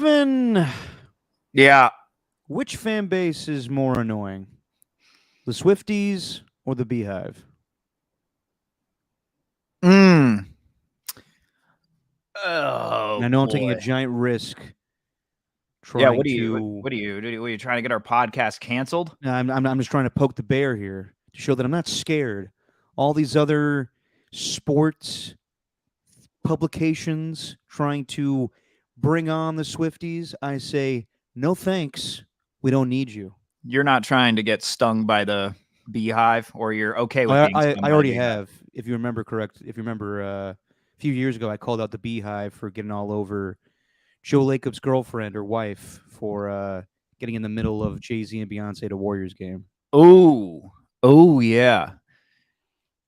Steven, Yeah. which fan base is more annoying? The Swifties or the Beehive? Mm. And Oh I know I'm taking a boy. giant risk Yeah. trying to. What are you trying to get our podcast canceled? I'm just trying to poke the bear here to show that I'm not scared. All these other sports publications trying to bring on the Swifties, I say, no thanks. We don't need you. You're not trying to get stung by the beehive, or you're okay with I, being I, stung I by the already beehive. have. If you remember a few years ago, I called out the Beehive for getting all over Joe Lacob's girlfriend or wife for getting in the middle of Jay-Z and Beyonce at a Warriors game. Oh yeah.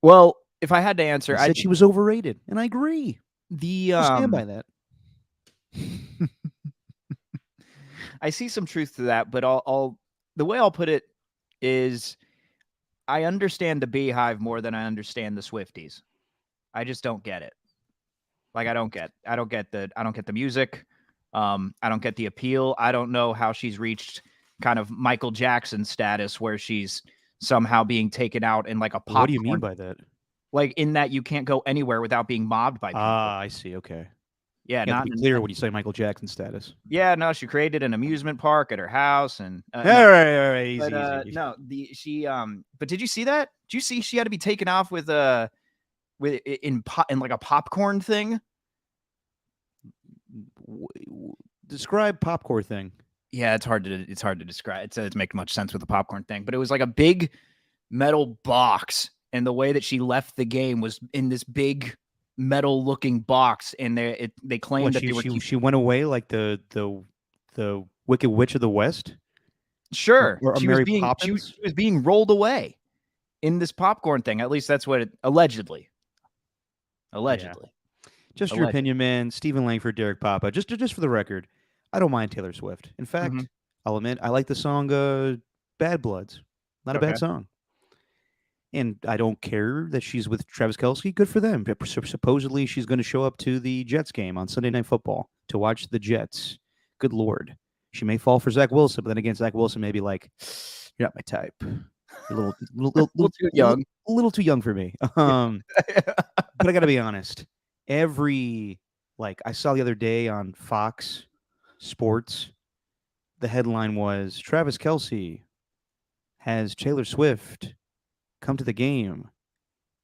Well, if I had to answer, I said she was overrated, and I agree. the I'll stand by that. I see some truth to that, but the way I'll put it is I understand the beehive more than I understand the Swifties. I just don't get it. Like I don't get the music. I don't get the appeal. I don't know how she's reached kind of Michael Jackson status where she's somehow being taken out in like a popcorn. What do you mean by that? Like in that you can't go anywhere without being mobbed by people. Ah, I see. Okay. Yeah, You have to be clear when you say Michael Jackson status. Yeah, no, she created an amusement park at her house, and all right, easy, but, easy. no, but did you see that? Did you see she had to be taken off with in like a popcorn thing? Describe popcorn thing. Yeah, it's hard to describe. It doesn't make much sense with the popcorn thing, but it was like a big metal box, and the way that she left the game was in this big metal looking box, and they claimed that she went away like the Wicked Witch of the West. Sure, or she Mary was being Poppins? she was being rolled away in this popcorn thing. At least that's what it allegedly. Yeah. Just your opinion, man. Stephen Langford, Derek Papa. Just for the record, I don't mind Taylor Swift. In fact, I'll admit I like the song "Bad Bloods." Not a bad song. And I don't care that she's with Travis Kelce. Good for them. Supposedly, she's going to show up to the Jets game on Sunday Night Football to watch the Jets. Good Lord. She may fall for Zach Wilson, but then again, Zach Wilson may be like, you're not my type. You're a little too young. A little too young for me. But I got to be honest. I saw the other day on Fox Sports, the headline was Travis Kelce has Taylor Swift come to the game.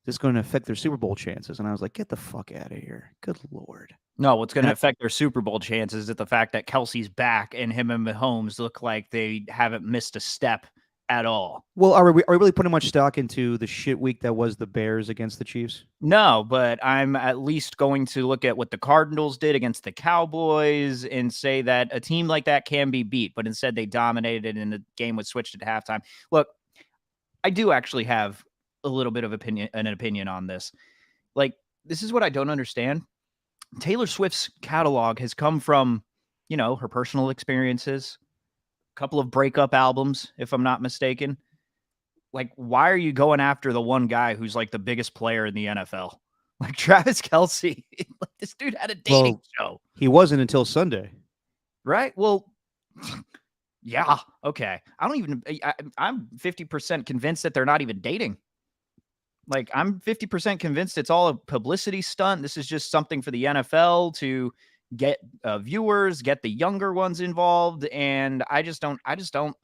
Is this going to affect their Super Bowl chances? And I was like, get the fuck out of here. Good Lord. No, what's going to affect their Super Bowl chances is the fact that Kelsey's back and him and Mahomes look like they haven't missed a step at all. Well, are we really putting much stock into the shit week that was the Bears against the Chiefs? No, but I'm at least going to look at what the Cardinals did against the Cowboys and say that a team like that can be beat, but instead they dominated and the game was switched at halftime. Look, I do actually have a little bit of an opinion on this. Like, this is what I don't understand. Taylor Swift's catalog has come from, her personal experiences, a couple of breakup albums, if I'm not mistaken. Like, why are you going after the one guy who's like the biggest player in the NFL? Like Travis Kelce. Like, this dude had a dating show. He wasn't until Sunday. Right? Well, yeah. Okay. I'm 50% convinced that they're not even dating. Like, I'm 50% convinced it's all a publicity stunt. This is just something for the NFL to get viewers, get the younger ones involved, and I just don't.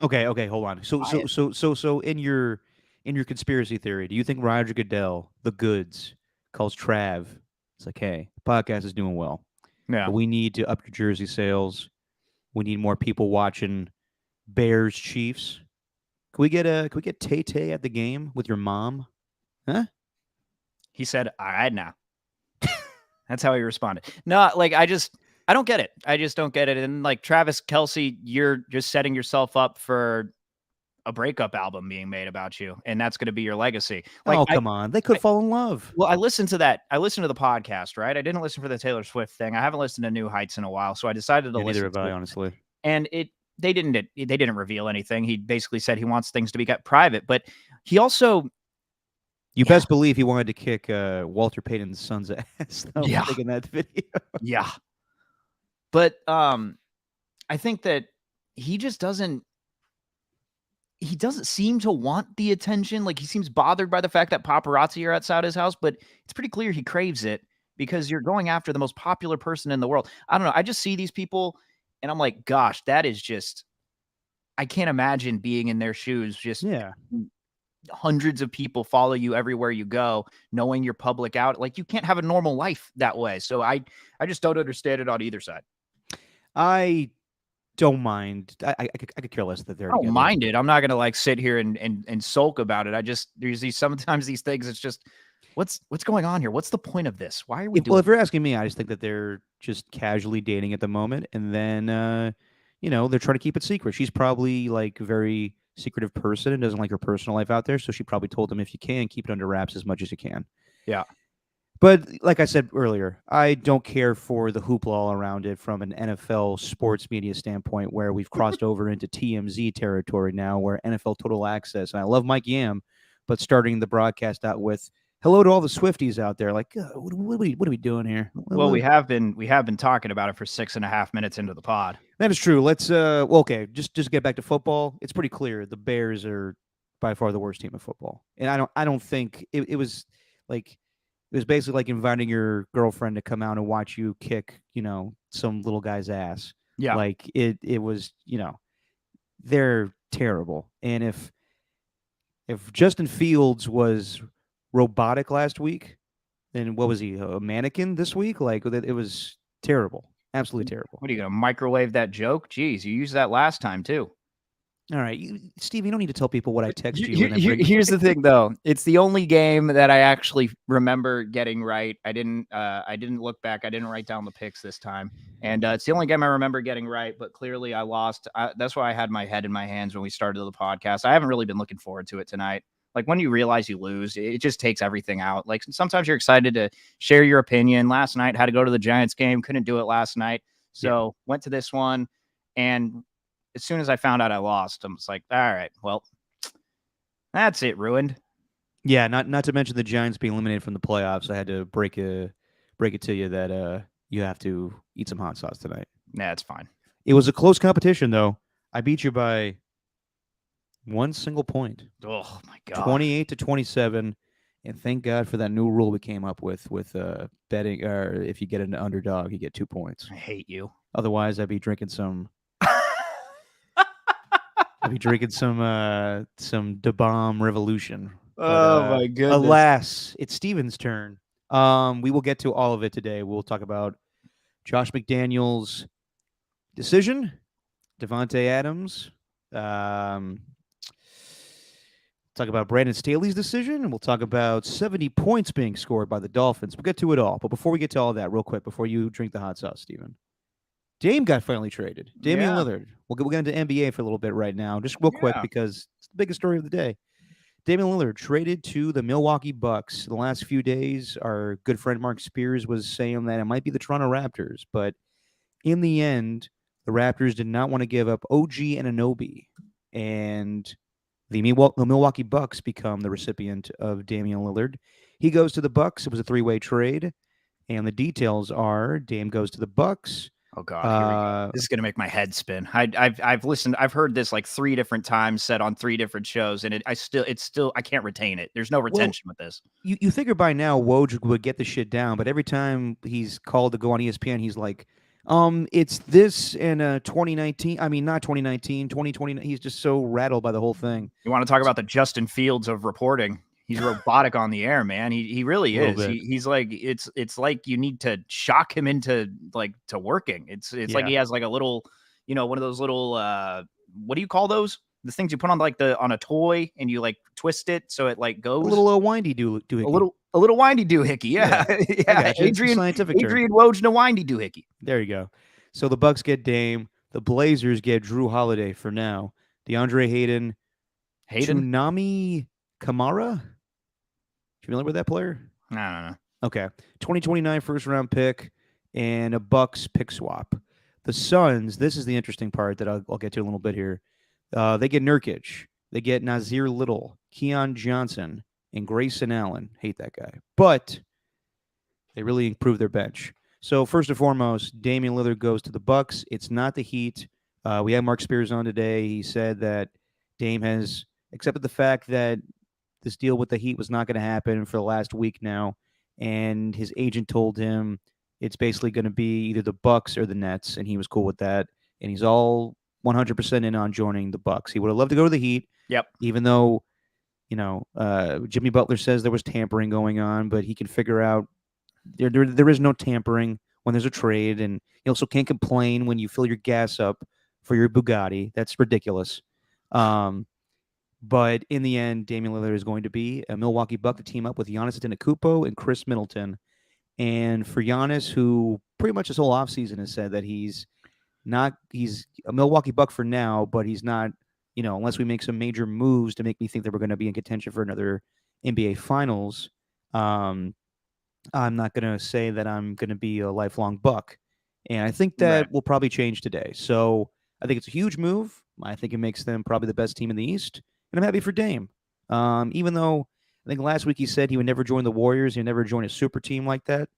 Okay, hold on. So in your conspiracy theory, do you think Roger Goodell, the Goods, calls Trav? It's like, hey, the podcast is doing well. Yeah. But we need to up your jersey sales. We need more people watching Bears Chiefs. Can we get Tay-Tay at the game with your mom? Huh? He said, all right now. That's how he responded. No, like, I don't get it. I just don't get it. And like Travis Kelce, you're just setting yourself up for a breakup album being made about you, and that's going to be your legacy. Like, oh, come on. They could fall in love. Well, I listened to that. I listened to the podcast, right? I didn't listen for the Taylor Swift thing. I haven't listened to New Heights in a while, so I decided to listen. Neither have I, honestly. And they didn't reveal anything. He basically said he wants things to be kept private, but he also. You best believe he wanted to kick Walter Payton's son's ass. Taking that video. Yeah. But I think that he just doesn't he doesn't seem to want the attention. Like, he seems bothered by the fact that paparazzi are outside his house, but it's pretty clear he craves it because you're going after the most popular person in the world. I don't know. I just see these people and I'm like, gosh, that is just I can't imagine being in their shoes. Just Yeah. hundreds of people follow you everywhere you go, knowing you're public out. Like, you can't have a normal life that way. So I just don't understand it on either side. I don't mind. I could care less that they're I don't together. mind it. I'm not gonna like sit here and sulk about it. I just there's these sometimes these things. It's just what's going on here? What's the point of this? Why are we doing? If you're asking me, I just think that they're just casually dating at the moment, and then they're trying to keep it secret. She's probably like a very secretive person and doesn't like her personal life out there, so she probably told him, if you can, keep it under wraps as much as you can. Yeah. But like I said earlier, I don't care for the hoopla all around it from an NFL sports media standpoint, where we've crossed over into TMZ territory now, where NFL Total Access, and I love Mike Yam, but starting the broadcast out with, hello to all the Swifties out there. Like, what are we doing here? Well, we have been talking about it for 6.5 minutes into the pod. That is true. Let's okay, just get back to football. It's pretty clear the Bears are by far the worst team in football, and I don't think it was like. It was basically like inviting your girlfriend to come out and watch you kick, some little guy's ass. Yeah. Like it was, they're terrible. And if Justin Fields was robotic last week, then what was he, a mannequin this week? Like, it was terrible. Absolutely terrible. What are you gonna microwave that joke? Jeez, you used that last time too. All right, Steve, you don't need to tell people what I text you. Here's the thing, though. It's the only game that I actually remember getting right. I didn't look back. I didn't write down the picks this time, and it's the only game I remember getting right. But clearly, I lost. That's why I had my head in my hands when we started the podcast. I haven't really been looking forward to it tonight. Like, when you realize you lose, it just takes everything out. Like, sometimes you're excited to share your opinion. Last night, had to go to the Giants game. Couldn't do it last night, so went to this one, and as soon as I found out I lost, I'm just like, all right, well, that's it, ruined. Yeah, not to mention the Giants being eliminated from the playoffs. I had to break it to you that you have to eat some hot sauce tonight. Nah, it's fine. It was a close competition, though. I beat you by one single point. Oh my god, 28-27, and thank God for that new rule we came up with betting. Or if you get an underdog, you get 2 points. I hate you. Otherwise, I'd be drinking some. I'll be drinking some Da Bomb Revolution. But, my goodness! Alas, it's Steven's turn. We will get to all of it today. We'll talk about Josh McDaniels' decision, Devontae Adams. Talk about Brandon Staley's decision, and we'll talk about 70 points being scored by the Dolphins. We'll get to it all. But before we get to all that, real quick, before you drink the hot sauce, Steven. Dame got finally traded. Damian Lillard. We'll get into NBA for a little bit right now, just real quick, because it's the biggest story of the day. Damian Lillard traded to the Milwaukee Bucks. The last few days, our good friend Mark Spears was saying that it might be the Toronto Raptors, but in the end, the Raptors did not want to give up OG Anunoby, and the Milwaukee Bucks become the recipient of Damian Lillard. He goes to the Bucks. It was a 3-way trade, and the details are Dame goes to the Bucks. Oh god, here we go. This is gonna make my head spin. I've listened. I've heard this like 3 different times, said on 3 different shows, and I can't retain it. There's no retention with this. You figure by now Woj would get the shit down, but every time he's called to go on ESPN, he's like, it's this in 2019. I mean, not 2019, 2020. He's just so rattled by the whole thing. You want to talk about the Justin Fields of reporting? He's robotic on the air, man. He really is. He's like it's like you need to shock him into to working. It's like he has like a little, one of those little what do you call those? The things you put on on a toy and you like twist it so it like goes. A little windy doohickey. A little windy doohickey. Yeah. Yeah. Adrian Woj windy doohickey. There you go. So the Bucks get Dame. The Blazers get Drew Holiday for now. DeAndre Hayden. Tsunami Kamara. Familiar with that player? I don't know. Okay. 2029 first round pick and a Bucks pick swap. The Suns, this is the interesting part that I'll get to in a little bit here. They get Nurkic. They get Nazir Little, Keon Johnson, and Grayson Allen. Hate that guy. But they really improved their bench. So first and foremost, Damian Lillard goes to the Bucks. It's not the Heat. We had Mark Spears on today. He said that Dame has accepted the fact that this deal with the Heat was not going to happen for the last week now, and his agent told him it's basically going to be either the Bucks or the Nets, and he was cool with that. And he's all 100% in on joining the Bucks. He would have loved to go to the Heat, Yep. even though Jimmy Butler says there was tampering going on, but he can figure out there is no tampering when there's a trade, and you also can't complain when you fill your gas up for your Bugatti. That's ridiculous. But in the end, Damian Lillard is going to be a Milwaukee Buck to team up with Giannis Antetokounmpo and Chris Middleton. And for Giannis, who pretty much his whole offseason has said that he's a Milwaukee Buck for now, but he's not, unless we make some major moves to make me think that we're going to be in contention for another NBA Finals. I'm not going to say that I'm going to be a lifelong Buck. And I think that will probably change today. So I think it's a huge move. I think it makes them probably the best team in the East. And I'm happy for Dame. Even though I think last week he said he would never join the Warriors, he'd never join a super team like that.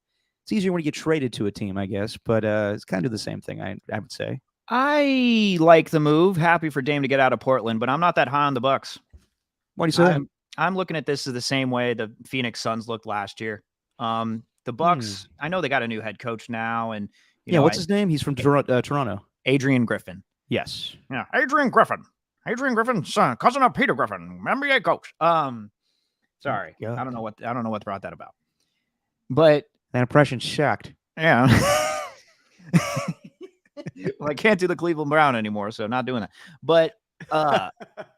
It's easier when you get traded to a team, I guess, but it's kind of the same thing, I would say. I like the move. Happy for Dame to get out of Portland, but I'm not that high on the Bucks. Why do you say that? I'm looking at this as the same way the Phoenix Suns looked last year. The Bucks, I know they got a new head coach now, and what's his name? He's from Toronto. Adrian Griffin. Yes. Yeah, Adrian Griffin, son, cousin of Peter Griffin, NBA coach. Sorry, I don't know what brought that about, but that impression shocked. Yeah. Well, I can't do the Cleveland Brown anymore, so not doing that. But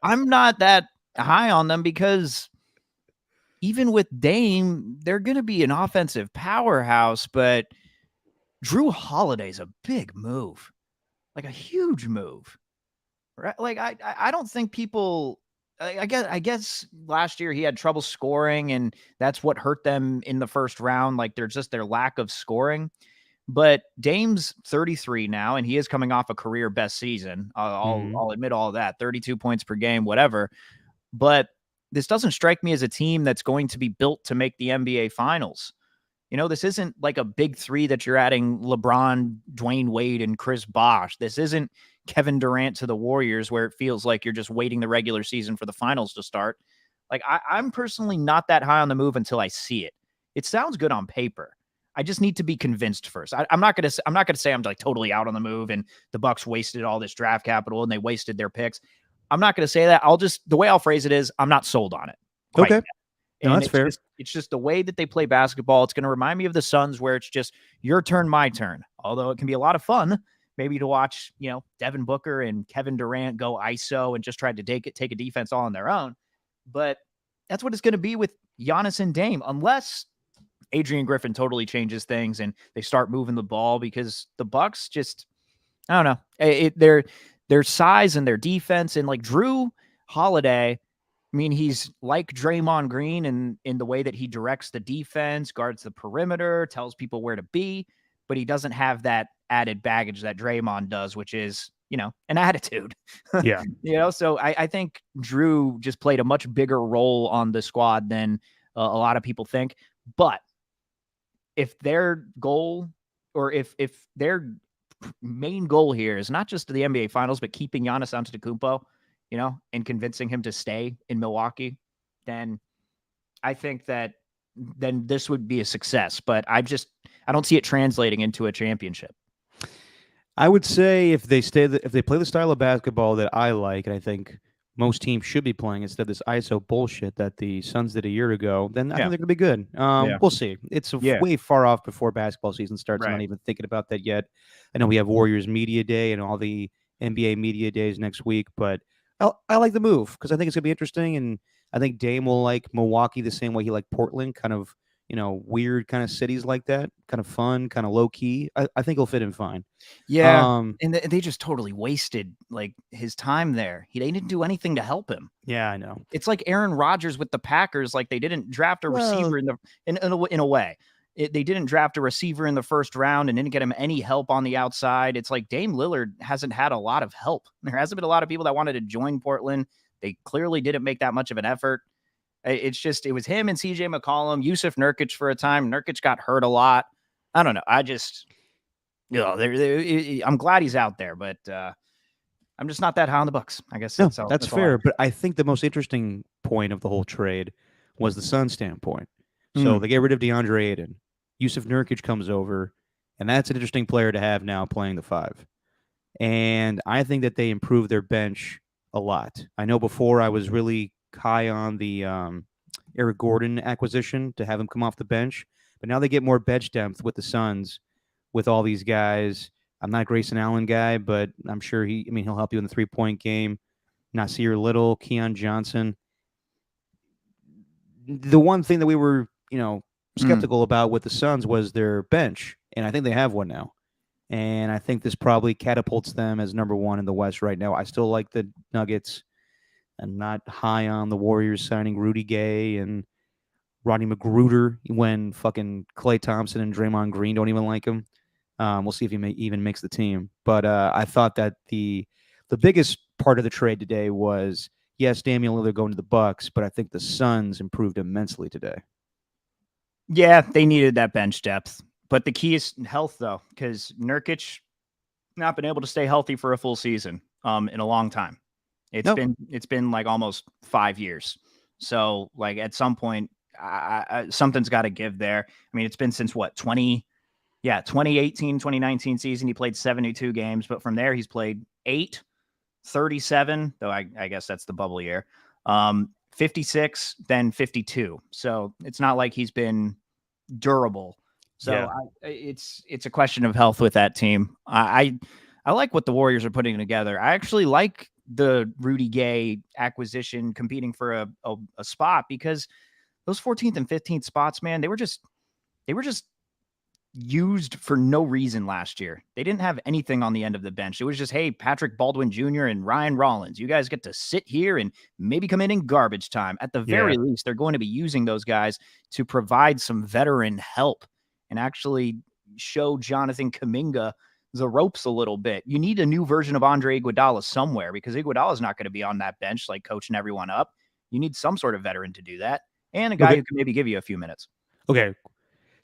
I'm not that high on them because even with Dame, they're going to be an offensive powerhouse, but Drew Holiday's a big move, like a huge move. Right? Like I don't think people. I guess last year he had trouble scoring, and that's what hurt them in the first round. Like their lack of scoring. But Dame's 33 now, and he is coming off a career best season. I'll admit all of that, 32 points per game, whatever. But this doesn't strike me as a team that's going to be built to make the NBA Finals. This isn't like a big three that you're adding LeBron, Dwayne Wade, and Chris Bosh. This isn't Kevin Durant to the Warriors where it feels like you're just waiting the regular season for the finals to start. Like I'm personally not that high on the move until I see it. It sounds good on paper. I just need to be convinced first. I'm not gonna say I'm like totally out on the move and the Bucks wasted all this draft capital and they wasted their picks. I'm not gonna say that. The way I'll phrase it is I'm not sold on it. Okay. No, that's fair. It's just the way that they play basketball. It's going to remind me of the Suns where it's just your turn, my turn. Although it can be a lot of fun maybe to watch, Devin Booker and Kevin Durant go ISO and just try to take a defense all on their own. But that's what it's going to be with Giannis and Dame, unless Adrian Griffin totally changes things and they start moving the ball, because the Bucks just, I don't know, their size and their defense, and like Drew Holiday, I mean, he's like Draymond Green in the way that he directs the defense, guards the perimeter, tells people where to be, but he doesn't have that added baggage that Draymond does, which is, an attitude. Yeah. So I think Drew just played a much bigger role on the squad than a lot of people think. But if their goal, or if their main goal here is not just the NBA Finals, but keeping Giannis Antetokounmpo, and convincing him to stay in Milwaukee, then I think that then this would be a success. But I don't see it translating into a championship. I would say if they play the style of basketball that I like, and I think most teams should be playing instead of this ISO bullshit that the Suns did a year ago, then I think they're going to be good. We'll see. It's way far off before basketball season starts. Right. I'm not even thinking about that yet. I know we have Warriors Media Day and all the NBA Media Days next week, but I like the move because I think it's going to be interesting, and I think Dame will like Milwaukee the same way he liked Portland, kind of, weird kind of cities like that, kind of fun, kind of low key. I think he'll fit in fine. Yeah, and they just totally wasted like his time there. They didn't do anything to help him. Yeah, I know. It's like Aaron Rodgers with the Packers. Like they didn't draft a receiver in a way. They didn't draft a receiver in the first round and didn't get him any help on the outside. It's like Dame Lillard hasn't had a lot of help. There hasn't been a lot of people that wanted to join Portland. They clearly didn't make that much of an effort. It was him and CJ McCollum, Yusuf Nurkic for a time. Nurkic got hurt a lot. I don't know. I'm glad he's out there, but I'm just not that high on the Bucks. I guess No, that's all. that's That's all I fair. But I think the most interesting point of the whole trade was the Suns' standpoint. So Mm. they get rid of DeAndre Ayton. Yusuf Nurkic comes over, and that's an interesting player to have now playing the five. And I think that they improved their bench a lot. I know before I was really high on the Eric Gordon acquisition to have him come off the bench, but now they get more bench depth with the Suns, with all these guys. I'm not a Grayson Allen guy, but I'm sure he'll help you in the 3-point game. Nasir Little, Keon Johnson. The one thing that we were, Mm. skeptical about with the Suns was their bench, and I think they have one now. And I think this probably catapults them as number one in the West right now. I still like the Nuggets. I'm not high on the Warriors signing Rudy Gay and Rodney McGruder when fucking Klay Thompson and Draymond Green don't even like him. We'll see if he even makes the team. But I thought that the biggest part of the trade today was, yes, Damian Lillard going to the Bucks, but I think the Suns improved immensely today. Yeah, they needed that bench depth. But the key is health, though, because Nurkic not been able to stay healthy for a full season in a long time. It's been like almost 5 years. So like at some point, something's got to give there. I mean, it's been since what 2018, 2019 season. He played 72 games, but from there he's played 8, 37, though I guess that's the bubble year. 56, then 52. So it's not like he's been durable. So Yeah. it's a question of health with that team. I like what the Warriors are putting together. I actually like the Rudy Gay acquisition competing for a spot, because those 14th and 15th spots, man, they were just used for no reason last year. They didn't have anything on the end of the bench. It was just, hey, Patrick Baldwin Jr. and Ryan Rollins, you guys get to sit here and maybe come in garbage time. At the very least, they're going to be using those guys to provide some veteran help and actually show Jonathan Kuminga the ropes a little bit. You need a new version of Andre Iguodala somewhere, because Iguodala is not going to be on that bench like coaching everyone up. You need some sort of veteran to do that, and a guy who can maybe give you a few minutes. Okay.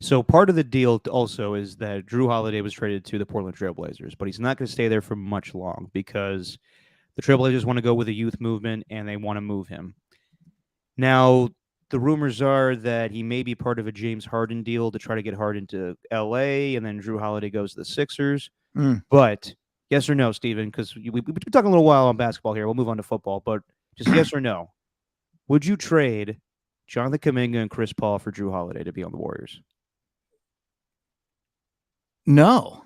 So part of the deal also is that Drew Holiday was traded to the Portland Trailblazers, but he's not going to stay there for much long because the Trailblazers want to go with a youth movement and they want to move him. Now, the rumors are that he may be part of a James Harden deal to try to get Harden to LA, and then Drew Holiday goes to the Sixers. But yes or no, Steven, because we've been talking a little while on basketball here. We'll move on to football, but just yes or no. Would you trade Jonathan Kuminga and Chris Paul for Drew Holiday to be on the Warriors? No.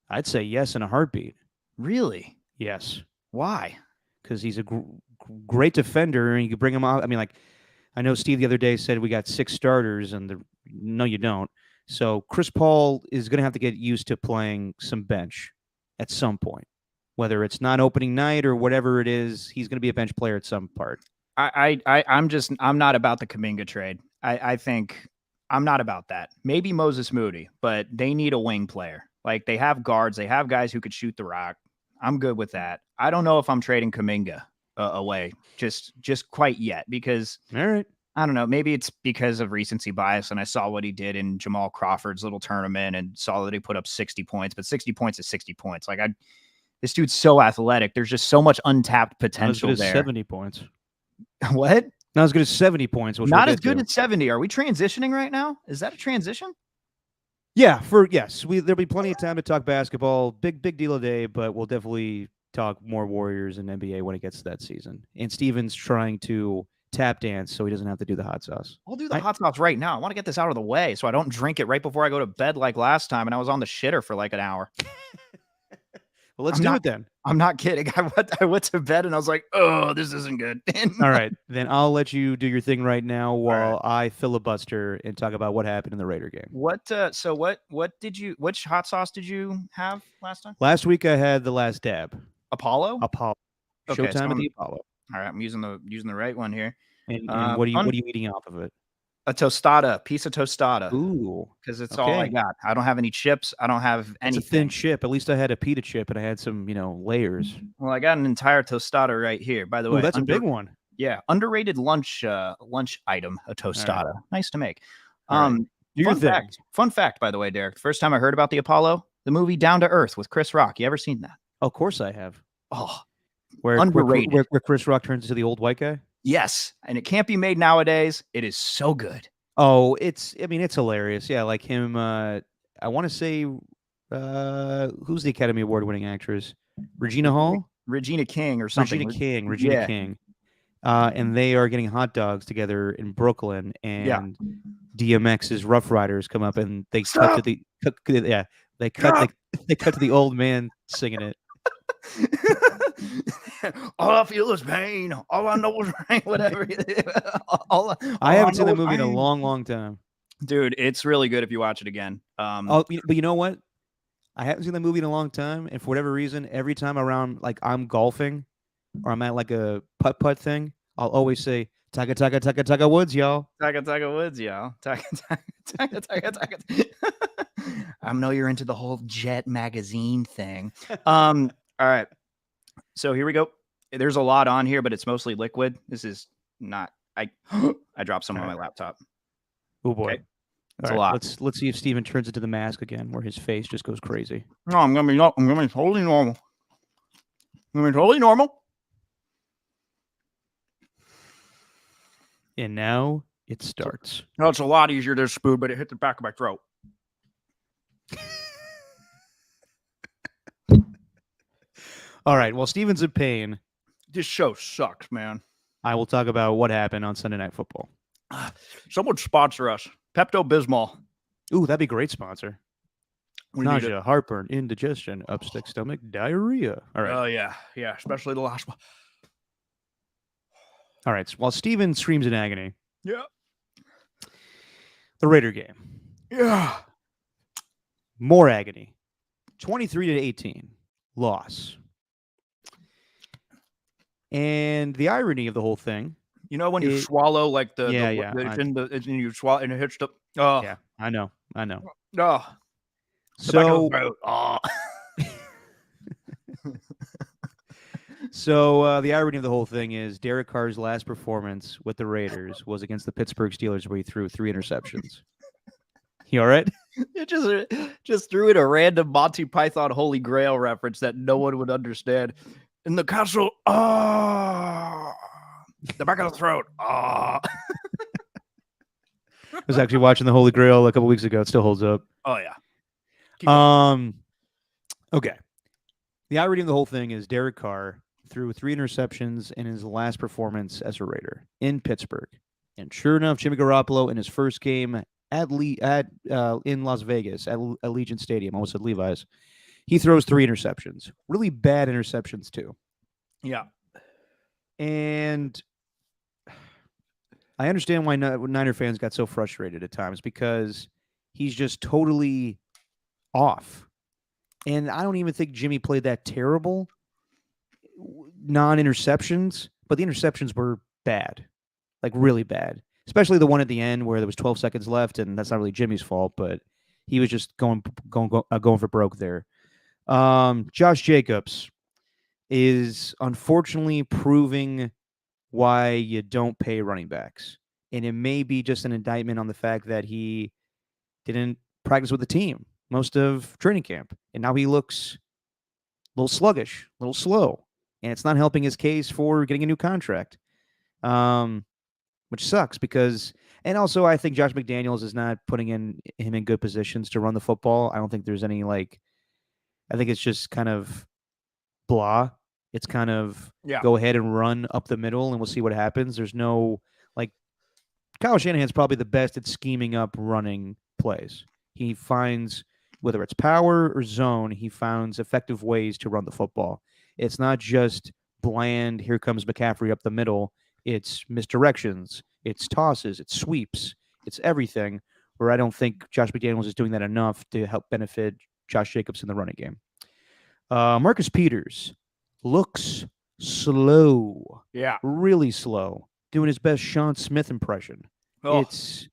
I'd say yes in a heartbeat. Really? Yes. Why? Because he's a great defender, and you could bring him out. I mean, like, I know Steve the other day said we got 6 starters, and no, you don't. So Chris Paul is going to have to get used to playing some bench at some point, whether it's not opening night or whatever it is. He's going to be a bench player at some part. I'm not about the Kuminga trade. I think I'm not about that. Maybe Moses Moody, but they need a wing player. Like, they have guards, they have guys who could shoot the rock. I'm good with that. I don't know if I'm trading Kuminga away just quite yet, because all right, I don't know. Maybe it's because of recency bias, and I saw what he did in Jamal Crawford's little tournament and saw that he put up 60 points. But 60 points is 60 points. Like, this dude's so athletic. There's just so much untapped potential there. 70 points. What? Not as good as 70 points. Not as good as 70. Are we transitioning right now? Is that a transition? Yeah, there'll be plenty of time to talk basketball. Big deal today, but we'll definitely talk more Warriors and NBA when it gets to that season. And Steven's trying to tap dance so he doesn't have to do the hot sauce. I'll do the hot sauce right now. I want to get this out of the way so I don't drink it right before I go to bed like last time, and I was on the shitter for like an hour. Well, let's do it then. I'm not kidding. I went to bed and I was like, oh, this isn't good. All right. Then I'll let you do your thing right now while I filibuster and talk about what happened in the Raider game. Which hot sauce did you have last time? Last week I had the Last Dab. Apollo? Okay, Showtime at the Apollo. All right, I'm using the right one here. And what are you eating off of it? A piece of tostada. Ooh, because it's all I got. I don't have any chips. I don't have anything. It's a thin chip. At least I had a pita chip, and I had some, layers. Well, I got an entire tostada right here. By the way, that's a big one. Yeah, underrated lunch item, a tostada. Right. Nice to make. Fun fact, by the way, Derek. The first time I heard about the Apollo, the movie Down to Earth with Chris Rock. You ever seen that? Of course I have. Oh, Underrated. Where Chris Rock turns into the old white guy? Yes, and it can't be made nowadays. It is so good. Oh, it's hilarious. Yeah, like him. I want to say, who's the Academy Award winning actress? Regina Hall? Regina King or something. Regina King. And they are getting hot dogs together in Brooklyn, and DMX's Rough Riders come up and they cut to the they cut to the old man singing it. All I feel is pain. All I know is rain. Whatever. I haven't seen the movie in a long time. Dude, it's really good if you watch it again. But you know what? I haven't seen the movie in a long time, and for whatever reason, every time around like I'm golfing or I'm at like a putt thing, I'll always say Taka Woods, y'all. Taka Woods, y'all. Taka. I know you're into the whole Jet magazine thing. All right. So here we go. There's a lot on here, but it's mostly liquid. This is not. I dropped some on my laptop. Oh boy. Okay. That's a lot. Let's see if Steven turns into the mask again, where his face just goes crazy. No, I'm gonna be totally normal. I'm gonna be totally normal. And now it starts. No, it's a lot easier to spoon, but it hit the back of my throat. All right. Well, Steven's in pain. This show sucks, man. I will talk about what happened on Sunday Night Football. Someone sponsor us. Pepto-Bismol. Ooh, that'd be a great sponsor. Nausea, heartburn, indigestion, upset stomach, diarrhea. All right. Oh, yeah. Yeah, especially the last one. All right. So while Steven screams in agony. Yeah. The Raider game. Yeah. More agony. 23-18. Loss. And the irony of the whole thing. You know when you swallow like the you swallow and it hits the yeah, I know. Oh. So So the irony of the whole thing is Derek Carr's last performance with the Raiders was against the Pittsburgh Steelers, where he threw 3 interceptions. You all right? It just threw in a random Monty Python Holy Grail reference that no one would understand. In the castle, the back of the throat. I was actually watching the Holy Grail a couple weeks ago. It still holds up. Oh yeah. Okay. The irony of the whole thing is Derek Carr threw 3 interceptions in his last performance as a Raider in Pittsburgh, and sure enough, Jimmy Garoppolo in his first game in Las Vegas at Allegiant Stadium, almost at Levi's, he throws 3 interceptions. Really bad interceptions too. Yeah. And I understand why Niner fans got so frustrated at times, because he's just totally off. And I don't even think Jimmy played that terrible non-interceptions, but the interceptions were bad, like really bad, especially the one at the end where there was 12 seconds left, and that's not really Jimmy's fault, but he was just going for broke there. Josh Jacobs is unfortunately proving why you don't pay running backs. And it may be just an indictment on the fact that he didn't practice with the team most of training camp. And now he looks a little sluggish, a little slow. And it's not helping his case for getting a new contract, which sucks because... And also, I think Josh McDaniels is not putting him in good positions to run the football. I don't think there's any, I think it's just kind of blah. It's kind of go ahead and run up the middle, and we'll see what happens. There's no, Kyle Shanahan's probably the best at scheming up running plays. He finds, whether it's power or zone, he finds effective ways to run the football. It's not just bland, here comes McCaffrey up the middle. It's misdirections. It's tosses. It's sweeps. It's everything, where I don't think Josh McDaniels is doing that enough to help benefit Josh Jacobs in the running game. Marcus Peters looks slow. Yeah. Really slow. Doing his best Sean Smith impression. Oh. It's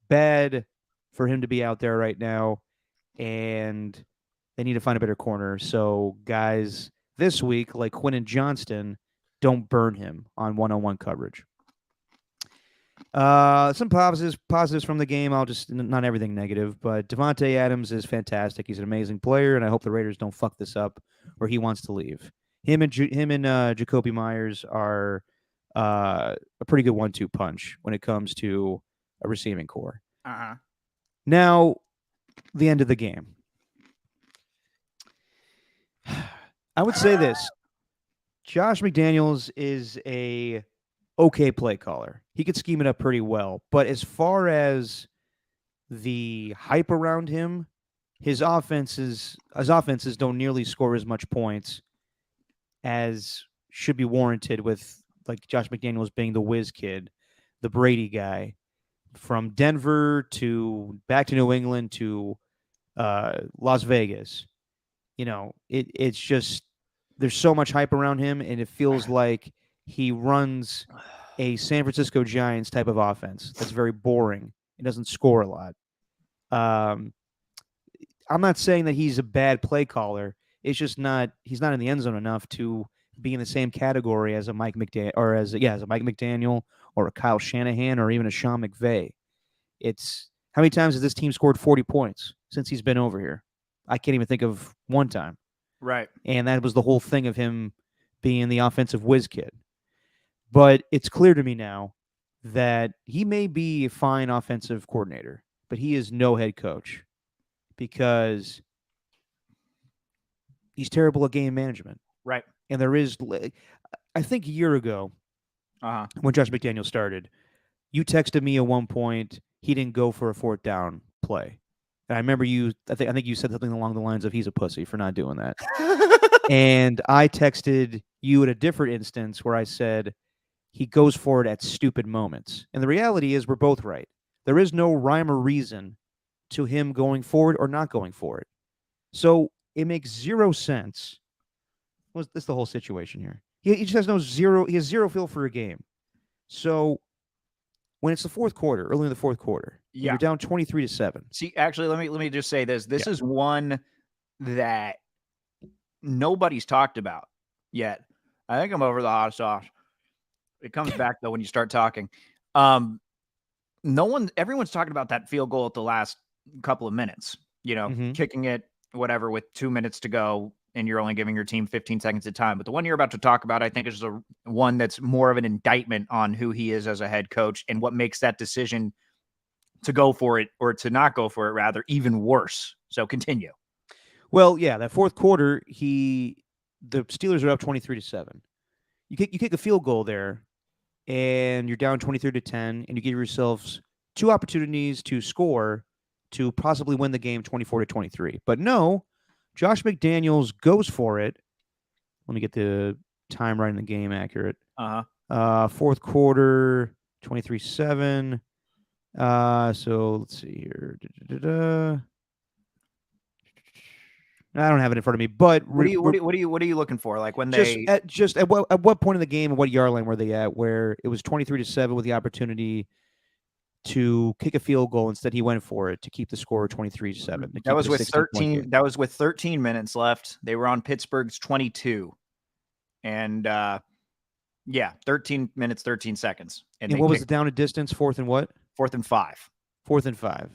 bad for him to be out there right now, and they need to find a better corner. So, guys, this week, like Quentin Johnston, don't burn him on one-on-one coverage. Some positives from the game. I'll just, not everything negative, but Devontae Adams is fantastic. He's an amazing player, and I hope the Raiders don't fuck this up where he wants to leave. Him and Jacoby Myers are a pretty good 1-2 punch when it comes to a receiving core. Uh-huh. Now, the end of the game. I would say this. Josh McDaniels is a okay play caller. He could scheme it up pretty well. But as far as the hype around him, his offenses don't nearly score as much points as should be warranted with like Josh McDaniels being the whiz kid, the Brady guy, from Denver to back to New England to Las Vegas. It's just there's so much hype around him, and it feels like he runs a San Francisco Giants type of offense that's very boring. It doesn't score a lot. I'm not saying that he's a bad play caller. It's just he's not in the end zone enough to be in the same category as a Mike McDaniel or as a Mike McDaniel or a Kyle Shanahan or even a Sean McVay. It's how many times has this team scored 40 points since he's been over here? I can't even think of one time. Right. And that was the whole thing of him being the offensive whiz kid. But it's clear to me now that he may be a fine offensive coordinator, but he is no head coach because he's terrible at game management. Right. And there is, I think a year ago, when Josh McDaniel started, you texted me at one point he didn't go for a fourth down play. And I remember I think you said something along the lines of he's a pussy for not doing that. And I texted you at a different instance where I said he goes for it at stupid moments. And the reality is we're both right. There is no rhyme or reason to him going for it or not going for it. So it makes zero sense. What's this the whole situation here? He just has zero feel for a game. So when it's the fourth quarter, early in the fourth quarter, you're down 23-7. See, actually, let me just say this. This is one that nobody's talked about yet. I think I'm over the hot sauce. It comes back though when you start talking. Everyone's talking about that field goal at the last couple of minutes, kicking it, whatever, with 2 minutes to go, and you're only giving your team 15 seconds of time. But the one you're about to talk about, I think, is one that's more of an indictment on who he is as a head coach and what makes that decision to go for it or to not go for it, rather, even worse. So continue. Well, yeah, that fourth quarter, the Steelers are up 23-7. You kick a field goal there, and you're down 23-10, and you give yourselves two opportunities to score to possibly win the game 24-23. But no, Josh McDaniels goes for it. Let me get the time right in the game accurate. Fourth quarter, 23-7. So let's see here. I don't have it in front of me, but what are you looking for? Like when at what point in the game and what yard line were they at where it was 23-7 with the opportunity to kick a field goal? Instead, he went for it to keep the score 23-7. That was with 13. That was with 13 minutes left. They were on Pittsburgh's 22, and 13 minutes 13 seconds. And what was the down and distance? Fourth and what? 4th and 5. 4th and 5.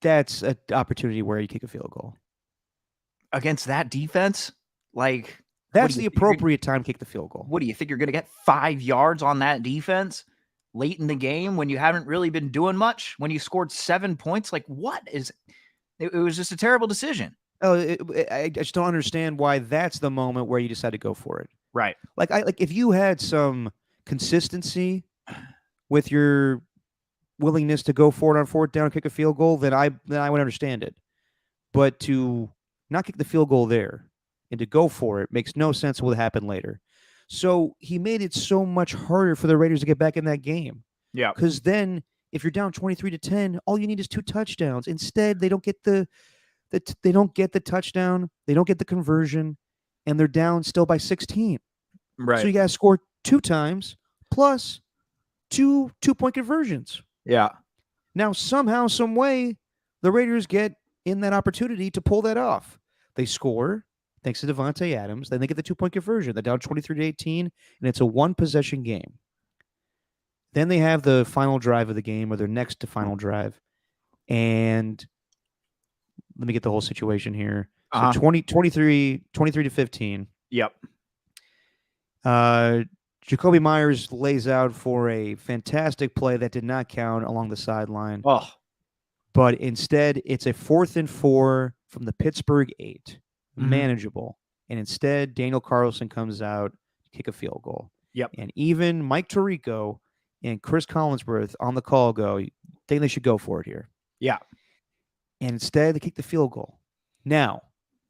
That's an opportunity where you kick a field goal against that defense. Like that's the appropriate time to kick the field goal. What do you think you're going to get 5 yards on that defense late in the game when you haven't really been doing much? When you scored 7 points, like what is? It was just a terrible decision. Oh, I just don't understand why that's the moment where you decide to go for it. Right. Like if you had some consistency with your willingness to go for it on fourth down and kick a field goal, then I would understand it. But to not kick the field goal there and to go for it makes no sense what happened later. So he made it so much harder for the Raiders to get back in that game. Yeah. Because then if you're down 23-10, all you need is 2 touchdowns. Instead, they don't get the touchdown, they don't get the conversion, and they're down still by 16. Right. So you got to score 2 times plus 2 2-point conversions. Yeah. Now, somehow, some way, the Raiders get in that opportunity to pull that off. They score, thanks to Devontae Adams. Then they get the 2-point conversion. They're down 23-18, and it's a 1-possession game. Then they have the final drive of the game, or their next to final drive. And let me get the whole situation here. So 23 to 15. Yep. Jacoby Myers lays out for a fantastic play that did not count along the sideline. Oh. But instead, it's a 4th and 4 from the Pittsburgh 8. Manageable. And instead, Daniel Carlson comes out to kick a field goal. Yep. And even Mike Tirico and Chris Collinsworth on the call think they should go for it here. Yeah. And instead, they kick the field goal. Now,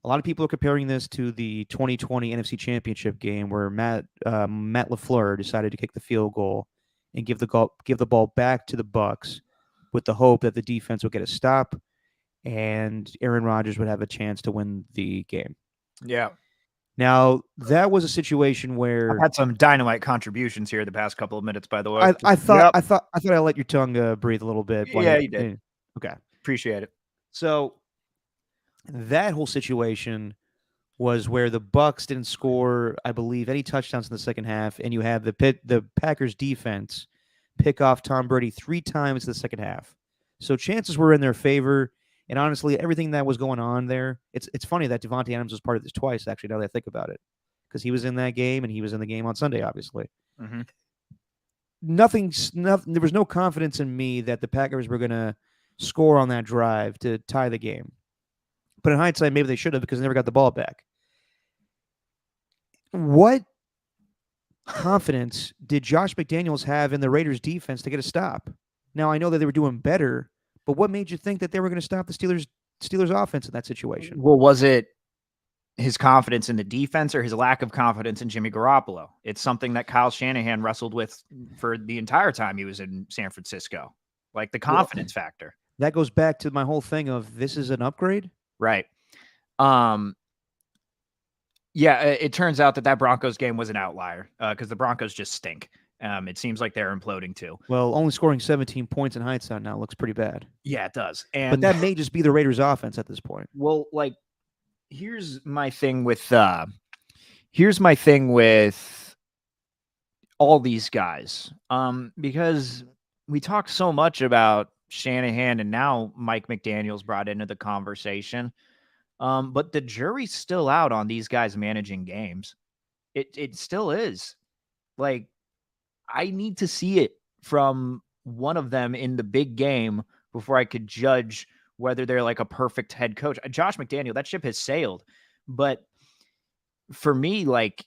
a lot of people are comparing this to the 2020 NFC Championship game where Matt LaFleur decided to kick the field goal and give the ball back to the Bucs with the hope that the defense would get a stop and Aaron Rodgers would have a chance to win the game. Yeah. Now, that was a situation where I've had some dynamite contributions here the past couple of minutes, by the way. I thought I let your tongue breathe a little bit. Yeah, you did. Okay. Appreciate it. So that whole situation was where the Bucs didn't score, I believe, any touchdowns in the second half, and you have the Packers defense pick off Tom Brady 3 times in the second half. So chances were in their favor, and honestly, everything that was going on there, it's funny that Devontae Adams was part of this twice, actually, now that I think about it, because he was in that game, and he was in the game on Sunday, obviously. Mm-hmm. There was no confidence in me that the Packers were going to score on that drive to tie the game. But in hindsight, maybe they should have because they never got the ball back. What confidence did Josh McDaniels have in the Raiders' defense to get a stop? Now, I know that they were doing better, but what made you think that they were going to stop the Steelers' offense in that situation? Well, was it his confidence in the defense or his lack of confidence in Jimmy Garoppolo? It's something that Kyle Shanahan wrestled with for the entire time he was in San Francisco, like the confidence factor. That goes back to my whole thing of this is an upgrade? Right. Yeah, it turns out that Broncos game was an outlier because the Broncos just stink. It seems like they're imploding too. Well, only scoring 17 points in hindsight now looks pretty bad. Yeah, it does. But that may just be the Raiders' offense at this point. Well, like, here's my thing with all these guys. Because we talk so much about Shanahan and now Mike McDaniel's brought into the conversation. But the jury's still out on these guys managing games. It still is. Like, I need to see it from one of them in the big game before I could judge whether they're like a perfect head coach. Josh McDaniel, that ship has sailed. But for me, like,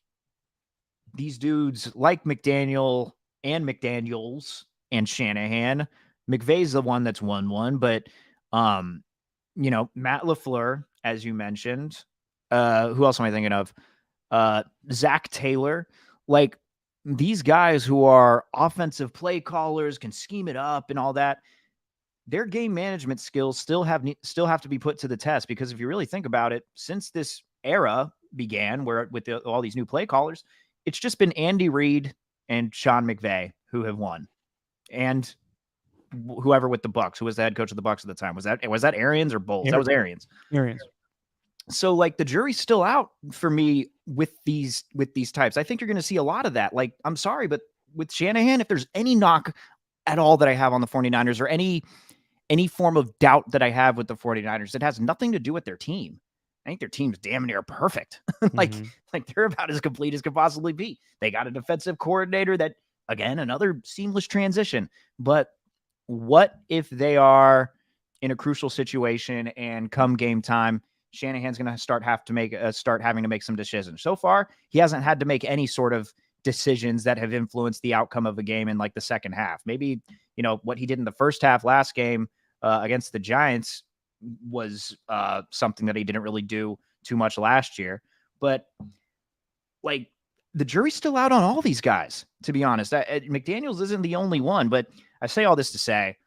these dudes like McDaniel and McDaniels and Shanahan, McVay's the one that's won one, but Matt LaFleur, as you mentioned, who else am I thinking of? Zach Taylor, like, these guys who are offensive play callers, can scheme it up and all that, their game management skills still have to be put to the test, because if you really think about it, since this era began where with all these new play callers, it's just been Andy Reid and Sean McVay who have won. And whoever with the Bucs, who was the head coach of the Bucs at the time, was that Arians or Bowles? That was Arians. So, like, the jury's still out for me with these types. I think you're going to see a lot of that. Like, I'm sorry, but with Shanahan, if there's any knock at all that I have on the 49ers or any form of doubt that I have with the 49ers, it has nothing to do with their team. I think their team's damn near perfect. like they're about as complete as could possibly be. They got a defensive coordinator that, again, another seamless transition. But what if they are in a crucial situation and come game time, Shanahan's going to start having to make some decisions. So far, he hasn't had to make any sort of decisions that have influenced the outcome of a game in like the second half. Maybe, what he did in the first half last game against the Giants was something that he didn't really do too much last year. But, like, the jury's still out on all these guys, to be honest. McDaniels isn't the only one, but I say all this to say,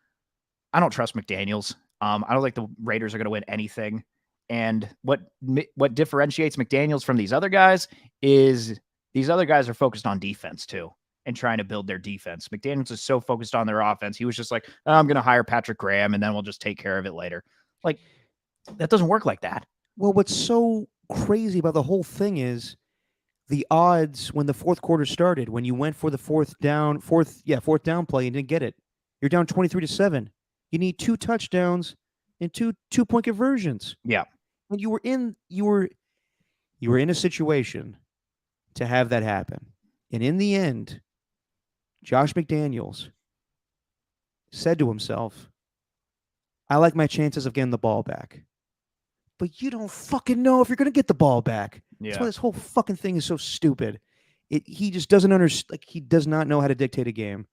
I don't trust McDaniels. I don't think the Raiders are going to win anything. And what differentiates McDaniels from these other guys is these other guys are focused on defense too and trying to build their defense. McDaniels is so focused on their offense. He was just like, I'm going to hire Patrick Graham and then we'll just take care of it later. Like, that doesn't work like that. Well, what's so crazy about the whole thing is the odds when the fourth quarter started, when you went for the fourth down play and didn't get it. You're down 23-7. You need 2 touchdowns and two point conversions. Yeah. And you were in a situation to have that happen. And in the end, Josh McDaniels said to himself, I like my chances of getting the ball back. But you don't fucking know if you're going to get the ball back. That's why Yeah. this whole fucking thing is so stupid. He just doesn't understand. Like, he does not know how to dictate a game.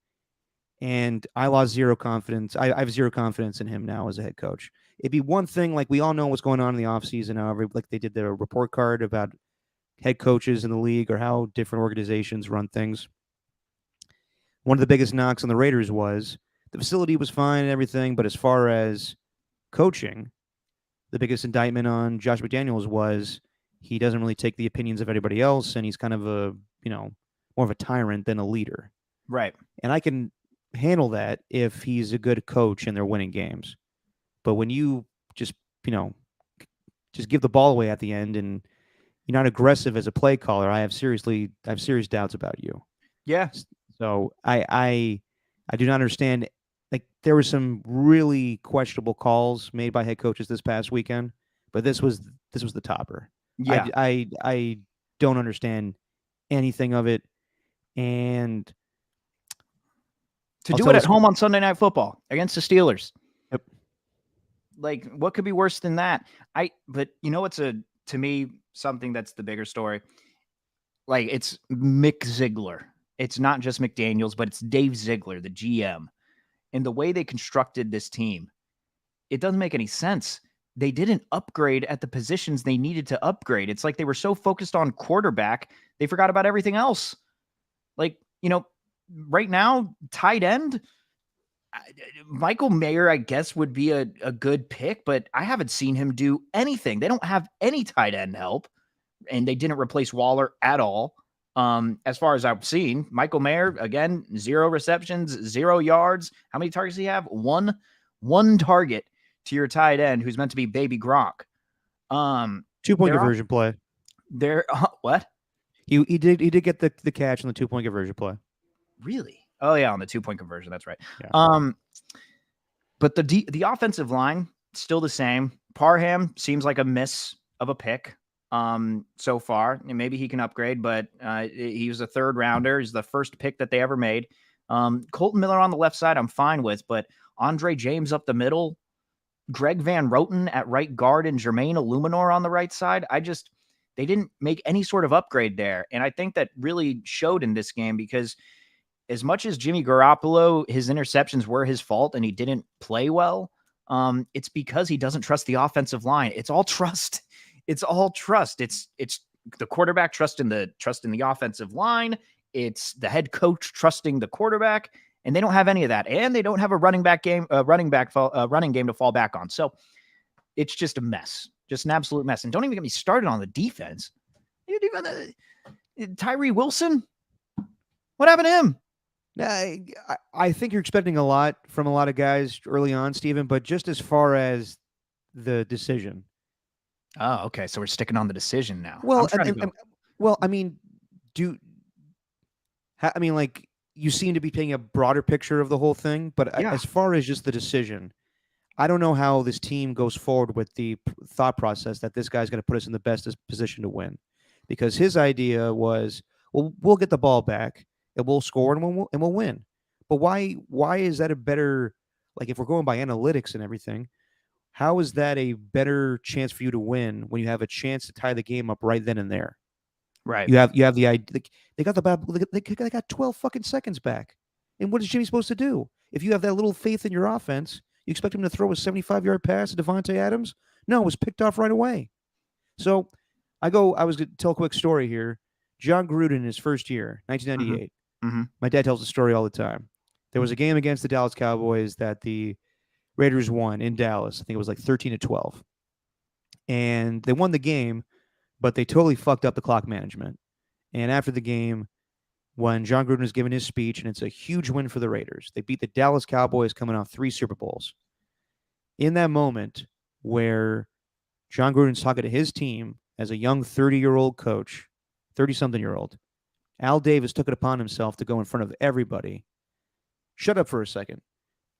And I lost zero confidence. I have zero confidence in him now as a head coach. It'd be one thing, like, we all know what's going on in the offseason, however, like they did the report card about head coaches in the league or how different organizations run things. One of the biggest knocks on the Raiders was the facility was fine and everything, but as far as coaching, the biggest indictment on Josh McDaniels was he doesn't really take the opinions of anybody else, and he's kind of a, more of a tyrant than a leader. Right. And I can handle that if he's a good coach and they're winning games. But when you just, just give the ball away at the end and you're not aggressive as a play caller, I have serious doubts about you. Yeah. So I do not understand. Like, there were some really questionable calls made by head coaches this past weekend, but this was the topper. Yeah. I don't understand anything of it, and to do it at home on Sunday Night Football against the Steelers. Yep. Like, what could be worse than that? But what's to me something that's the bigger story. Like, it's Mick Ziegler. It's not just McDaniels, but it's Dave Ziegler, the GM. And the way they constructed this team, it doesn't make any sense. They didn't upgrade at the positions they needed to upgrade. It's like they were so focused on quarterback, they forgot about everything else. Like, right now, tight end, Michael Mayer, I guess, would be a good pick, but I haven't seen him do anything. They don't have any tight end help, and they didn't replace Waller at all. As far as I've seen, Michael Mayer, again, 0 receptions, 0 yards. How many targets does he have? One target to your tight end, who's meant to be baby Gronk. 2-point conversion play. What? He did get the catch on the 2-point conversion play. Really? Oh yeah, on the 2-point conversion. That's right. Yeah. But the offensive line still the same. Parham seems like a miss of a pick. So far, and maybe he can upgrade, but he was a 3rd rounder. He's the first pick that they ever made. Colton Miller on the left side, I'm fine with, but Andre James up the middle, Greg Van Roten at right guard, and Jermaine Illuminor on the right side. They didn't make any sort of upgrade there. And I think that really showed in this game, because as much as Jimmy Garoppolo, his interceptions were his fault and he didn't play well, it's because he doesn't trust the offensive line. It's all trust. It's all trust. It's the quarterback trusting the offensive line. It's the head coach trusting the quarterback, and they don't have any of that. And they don't have a running game to fall back on. So it's just a mess, just an absolute mess. And don't even get me started on the defense. Tyree Wilson, what happened to him? I think you're expecting a lot from a lot of guys early on, Steven, but just as far as the decision. Oh, okay. So we're sticking on the decision now. Well, like, you seem to be painting a broader picture of the whole thing, but as far as just the decision, I don't know how this team goes forward with the thought process that this guy's going to put us in the best position to win, because his idea was, well, we'll get the ball back and we'll score and we'll win. But why is that a better, like, if we're going by analytics and everything, how is that a better chance for you to win when you have a chance to tie the game up right then and there? Right. You have the idea. They got 12 fucking seconds back. And what is Jimmy supposed to do? If you have that little faith in your offense, you expect him to throw a 75-yard pass to Devontae Adams? No, it was picked off right away. So I was going to tell a quick story here. John Gruden in his first year, 1998. Mm-hmm. My dad tells the story all the time. There was a game against the Dallas Cowboys that the Raiders won in Dallas. I think it was like 13-12. And they won the game, but they totally fucked up the clock management. And after the game, when John Gruden was giving his speech, and it's a huge win for the Raiders, they beat the Dallas Cowboys coming off 3 Super Bowls. In that moment where John Gruden's talking to his team as a young 30-year-old coach, 30-something-year-old, Al Davis took it upon himself to go in front of everybody. Shut up for a second.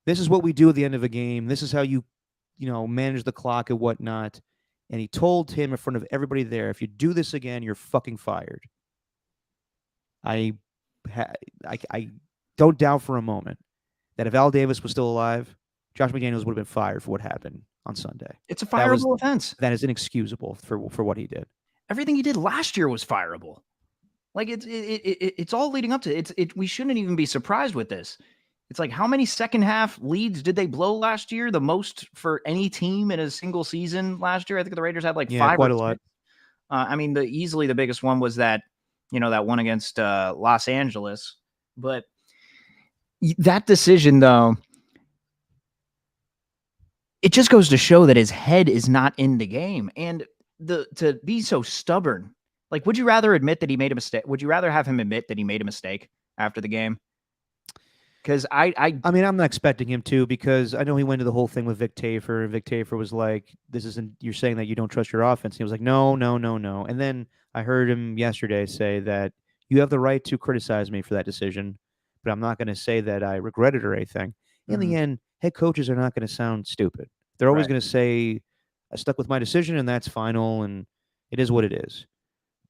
This is what we do at the end of a game. This is how you manage the clock and whatnot. and he told him in front of everybody there, if you do this again, you're fucking fired. I don't doubt for a moment that if Al Davis was still alive, Josh McDaniels would have been fired for what happened on Sunday. It's a fireable offense. That is inexcusable for what he did. Everything he did last year was fireable. Like it's all leading up to it. We shouldn't even be surprised with this. It's like, how many second half leads did they blow last year? The most for any team in a single season last year. I think the Raiders had like 5 quite or a lot. I mean, easily the biggest one was that, that one against Los Angeles. But that decision, though, it just goes to show that his head is not in the game. And to be so stubborn, like, would you rather admit that he made a mistake? Would you rather have him admit that he made a mistake after the game? Because I mean, I'm not expecting him to, because I know he went to the whole thing with Vic Tafur, and Vic Tafur was like, "This isn't. You're saying that you don't trust your offense." And he was like, "No, no, no, no." And then I heard him yesterday say that you have the right to criticize me for that decision, but I'm not going to say that I regret it or anything. In the end, head coaches are not going to sound stupid. They're always going to say, "I stuck with my decision, and that's final, and it is what it is."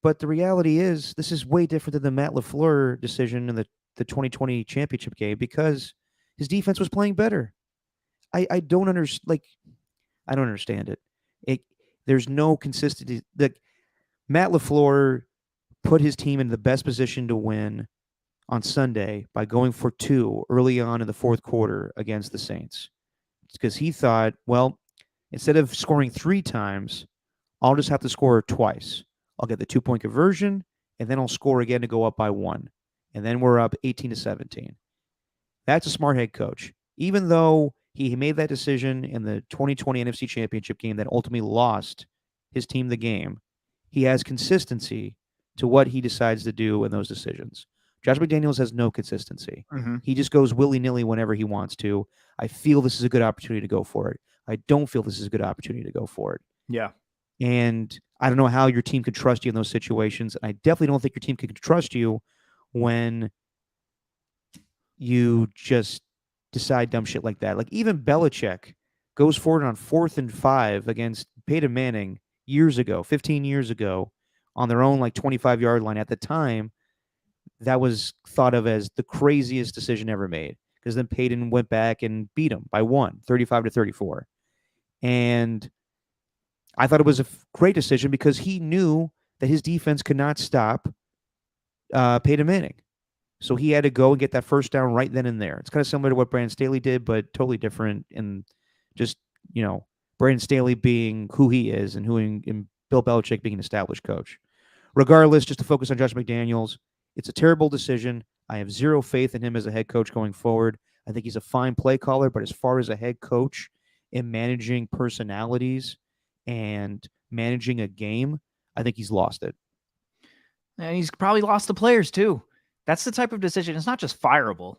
But the reality is, this is way different than the Matt LaFleur decision in the 2020 championship game, because his defense was playing better. I don't understand. Like, I don't understand it. There's no consistency. Matt LaFleur put his team in the best position to win on Sunday by going for 2 early on in the fourth quarter against the Saints. It's because he thought, well, instead of scoring 3 times, I'll just have to score twice. I'll get the 2-point conversion, and then I'll score again to go up by 1. And then we're up 18-17. That's a smart head coach. Even though he made that decision in the 2020 NFC Championship game that ultimately lost his team the game, he has consistency to what he decides to do in those decisions. Josh McDaniels has no consistency. He just goes willy-nilly whenever he wants to. I feel this is a good opportunity to go for it. I don't feel this is a good opportunity to go for it. Yeah. And I don't know how your team could trust you in those situations. I definitely don't think your team could trust you when you just decide dumb shit like that. Like, even Belichick goes for it on 4th and 5 against Peyton Manning years ago, 15 years ago, on their own 25-yard line. At the time, that was thought of as the craziest decision ever made, because then Peyton went back and beat him by 1, 35-34. And I thought it was a great decision because he knew that his defense could not stop Peyton Manning. So he had to go and get that first down right then and there. It's kind of similar to what Brandon Staley did, but totally different in just, Brandon Staley being who he is and and Bill Belichick being an established coach. Regardless, just to focus on Josh McDaniels, it's a terrible decision. I have zero faith in him as a head coach going forward. I think he's a fine play caller, but as far as a head coach in managing personalities and managing a game, I think he's lost it. And he's probably lost the players too. That's the type of decision. It's not just fireable,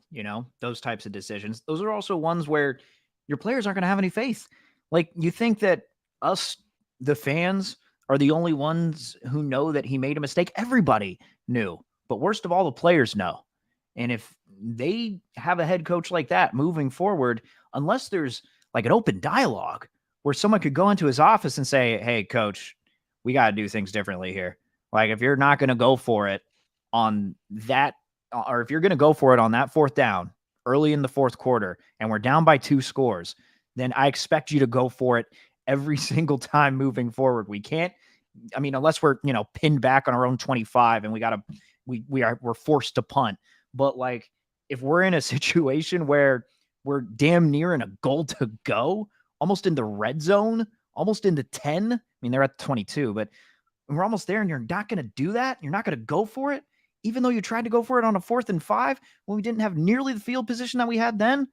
those types of decisions. Those are also ones where your players aren't going to have any faith. Like, you think that us, the fans, are the only ones who know that he made a mistake? Everybody knew. But worst of all, the players know. And if they have a head coach like that moving forward, unless there's like an open dialogue where someone could go into his office and say, "Hey, coach, we got to do things differently here. Like, if you're not going to go for it on that, or if you're going to go for it on that 4th down early in the 4th quarter and we're down by 2 scores, then I expect you to go for it every single time moving forward. We can't, unless we're, pinned back on our own 25 and we're forced to punt. But like, if we're in a situation where we're damn near in a goal to go, almost in the red zone, almost in the 10, they're at 22, but we're almost there, and you're not going to do that. You're not going to go for it, even though you tried to go for it on a 4th and 5 when we didn't have nearly the field position that we had then.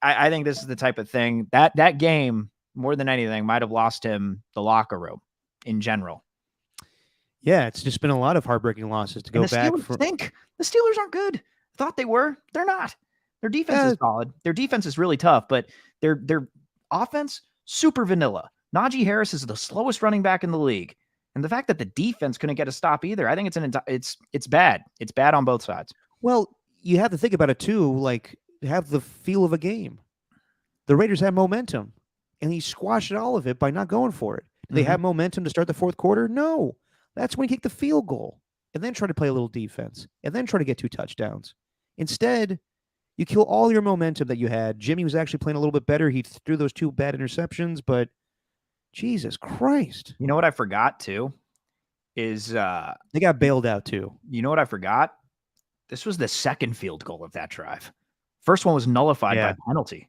I think this is the type of thing that game, more than anything, might have lost him the locker room in general. Yeah, it's just been a lot of heartbreaking losses to go back. The Steelers aren't good. Thought they were. They're not. Their defense is solid. Their defense is really tough, but their offense, super vanilla. Najee Harris is the slowest running back in the league. And the fact that the defense couldn't get a stop either, I think it's bad. It's bad on both sides. Well, you have to think about it too, like, have the feel of a game. The Raiders had momentum, and he squashed all of it by not going for it. Do they have momentum to start the fourth quarter? No. That's when you kick the field goal and then try to play a little defense and then try to get 2 touchdowns. Instead, you kill all your momentum that you had. Jimmy was actually playing a little bit better. He threw those 2 bad interceptions, but Jesus Christ. You know what I forgot too? Is they got bailed out too. You know what I forgot? This was the second field goal of that drive. First one was nullified by penalty.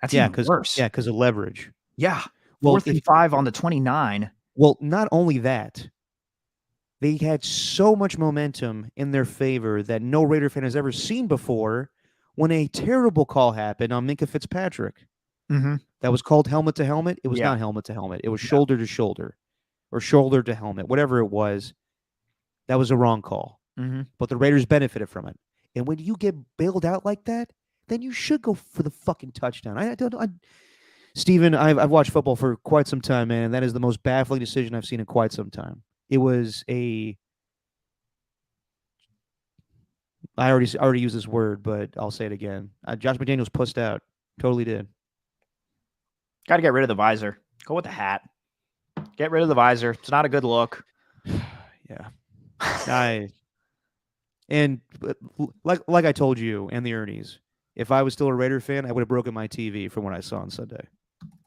That's even worse. Yeah, because of leverage. Yeah. 4th and 5 on the 29. Well, not only that, they had so much momentum in their favor that no Raider fan has ever seen before when a terrible call happened on Minkah Fitzpatrick. That was called helmet to helmet. It was not helmet to helmet. It was shoulder to shoulder or shoulder to helmet, whatever it was. That was a wrong call. But the Raiders benefited from it. And when you get bailed out like that, then you should go for the fucking touchdown. Steven, I've watched football for quite some time, man, and that is the most baffling decision I've seen in quite some time. It was I already used this word, but I'll say it again. Josh McDaniels pussed out. Totally did. Got to get rid of the visor. Go with the hat. Get rid of the visor. It's not a good look. Yeah. And like I told you and the Ernies, if I was still a Raider fan, I would have broken my TV from what I saw on Sunday.